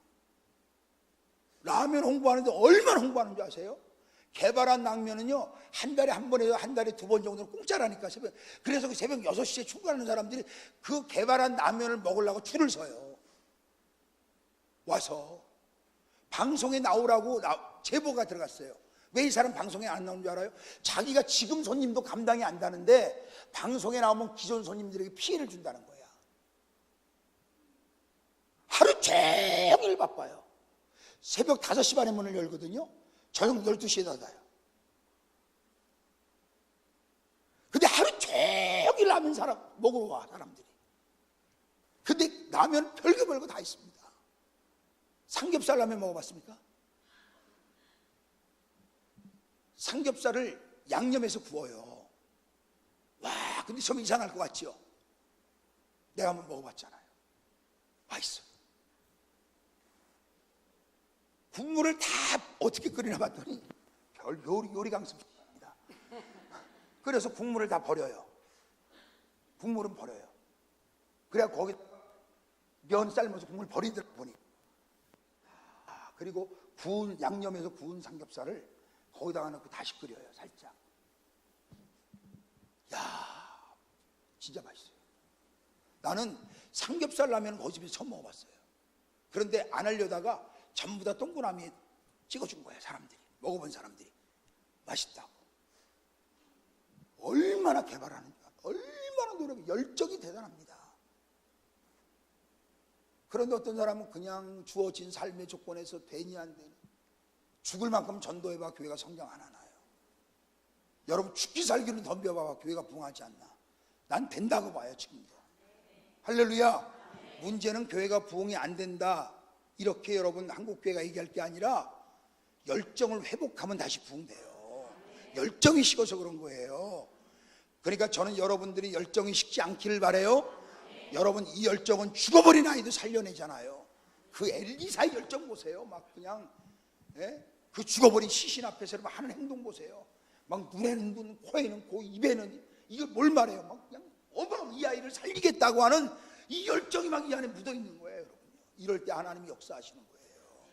라면 홍보하는데 얼마나 홍보하는 줄 아세요? 개발한 라면은요 한 달에 한 번에서 한 달에 2번 정도는 공짜라니까. 그래서 그 새벽 6시에 출근하는 사람들이 그 개발한 라면을 먹으려고 줄을 서요. 와서 방송에 나오라고 제보가 들어갔어요. 왜 이 사람 방송에 안 나오는 줄 알아요? 자기가 지금 손님도 감당이 안 되는데 방송에 나오면 기존 손님들에게 피해를 준다는 거야. 하루 종일 바빠요. 새벽 5시 반에 문을 열거든요. 저녁 12시에 닫아요. 근데 하루 종일 라면 먹으러 와, 사람들이. 근데 라면 별거 다 있습니다. 삼겹살 라면 먹어봤습니까? 삼겹살을 양념해서 구워요. 와, 근데 좀 이상할 것 같죠? 내가 한번 먹어봤잖아요. 맛있어요. 국물을 다 어떻게 끓이나 봤더니 별 요리 강습입니다. 그래서 국물을 다 버려요. 국물은 버려요. 그래야 거기 면 삶아서 국물 버리더라 보니. 그리고 양념해서 구운 삼겹살을 거기다가 넣고 다시 끓여요, 살짝. 야, 진짜 맛있어요. 나는 삼겹살 라면은 거기 집에서 처음 먹어봤어요. 그런데 안 하려다가 전부 다 동그라미에 찍어준 거예요, 사람들이. 먹어본 사람들이. 맛있다고. 얼마나 개발하는가, 얼마나 노력이, 열정이 대단합니다. 그런데 어떤 사람은 그냥 주어진 삶의 조건에서 되니 안 되니, 죽을 만큼 전도해봐 교회가 성장 안 하나요? 여러분 죽기 살기는 덤벼봐봐 교회가 부흥하지 않나? 난 된다고 봐요, 지금도. 할렐루야. 문제는 교회가 부흥이 안 된다 이렇게 여러분 한국교회가 얘기할 게 아니라 열정을 회복하면 다시 부흥돼요. 열정이 식어서 그런 거예요. 그러니까 저는 여러분들이 열정이 식지 않기를 바라요. 여러분 이 열정은 죽어버린 아이도 살려내잖아요. 그 엘리사의 열정 보세요. 막 그냥 그 죽어버린 시신 앞에서 하는 행동 보세요. 막 눈에는 눈, 코에는 코, 입에는 이거 뭘 말해요? 막 그냥 이 아이를 살리겠다고 하는 이 열정이 막 이 안에 묻어 있는 거예요, 여러분. 이럴 때 하나님이 역사하시는 거예요.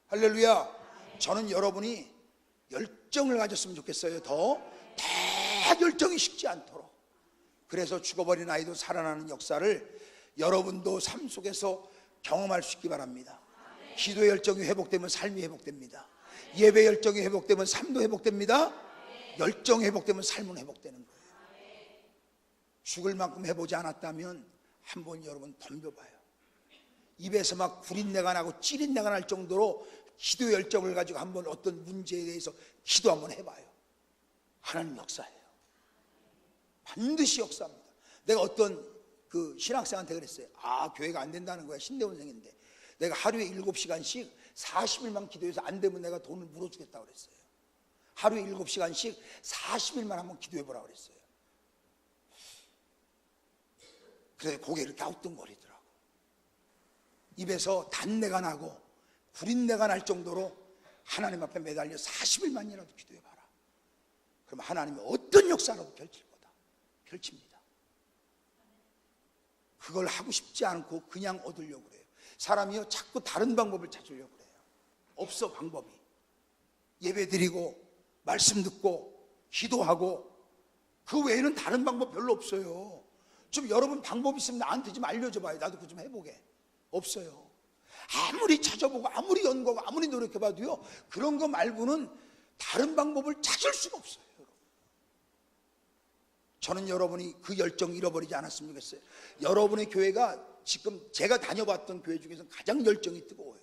할렐루야. 저는 여러분이 열정을 가졌으면 좋겠어요. 더 열정이 식지 않도록. 그래서 죽어버린 아이도 살아나는 역사를 여러분도 삶 속에서 경험할 수 있기 바랍니다. 기도의 열정이 회복되면 삶이 회복됩니다. 예배 열정이 회복되면 삶도 회복됩니다. 열정이 회복되면 삶은 회복되는 거예요. 죽을 만큼 해보지 않았다면 한번 여러분 덤벼봐요. 입에서 막 구린내가 나고 찌린내가 날 정도로 기도 열정을 가지고 한번 어떤 문제에 대해서 기도 한번 해봐요. 하나님 역사예요. 반드시 역사합니다. 내가 어떤 그 신학생한테 그랬어요. 교회가 안 된다는 거야. 신대원생인데 내가 하루에 7시간씩 40일만 기도해서 안 되면 내가 돈을 물어주겠다고 그랬어요. 하루에 7시간씩 40일만 한번 기도해보라고 그랬어요. 그래서 고개를 갸우뚱거리더라고. 입에서 단내가 나고 구린내가 날 정도로 하나님 앞에 매달려 40일만이라도 기도해봐라. 그럼 하나님이 어떤 역사라도 펼칠 거다. 펼칩니다. 그걸 하고 싶지 않고 그냥 얻으려고 그래요. 사람이요 자꾸 다른 방법을 찾으려고 그래요. 없어, 방법이. 예배 드리고 말씀 듣고 기도하고 그 외에는 다른 방법 별로 없어요. 좀 여러분 방법 있으면 나한테 좀 알려줘 봐요. 나도 그거 좀 해보게. 없어요. 아무리 찾아보고 아무리 연구하고 아무리 노력해봐도요 그런 거 말고는 다른 방법을 찾을 수가 없어요. 저는 여러분이 그 열정 잃어버리지 않았으면 좋겠어요. 여러분의 교회가 지금 제가 다녀봤던 교회 중에서 가장 열정이 뜨거워요.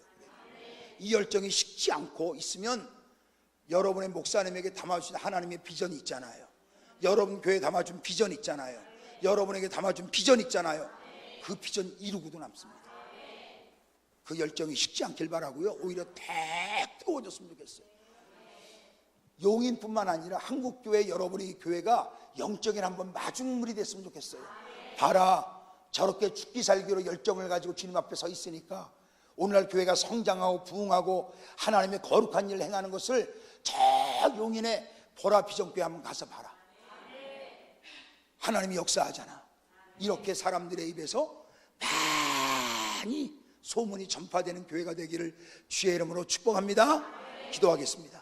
이 열정이 식지 않고 있으면 여러분의 목사님에게 담아주신 하나님의 비전이 있잖아요. 여러분 교회에 담아준 비전 있잖아요. 여러분에게 담아준 비전 있잖아요. 그 비전 이루고도 남습니다. 그 열정이 식지 않길 바라고요. 오히려 뜨거워졌으면 좋겠어요. 용인뿐만 아니라 한국교회 여러분의 교회가 영적인 한번 마중물이 됐으면 좋겠어요. 봐라, 저렇게 죽기 살기로 열정을 가지고 주님 앞에 서 있으니까 오늘날 교회가 성장하고 부흥하고 하나님의 거룩한 일을 행하는 것을 저 용인의 보라 비전교회 한번 가서 봐라. 하나님이 역사하잖아. 이렇게 사람들의 입에서 많이 소문이 전파되는 교회가 되기를 주의 이름으로 축복합니다. 기도하겠습니다.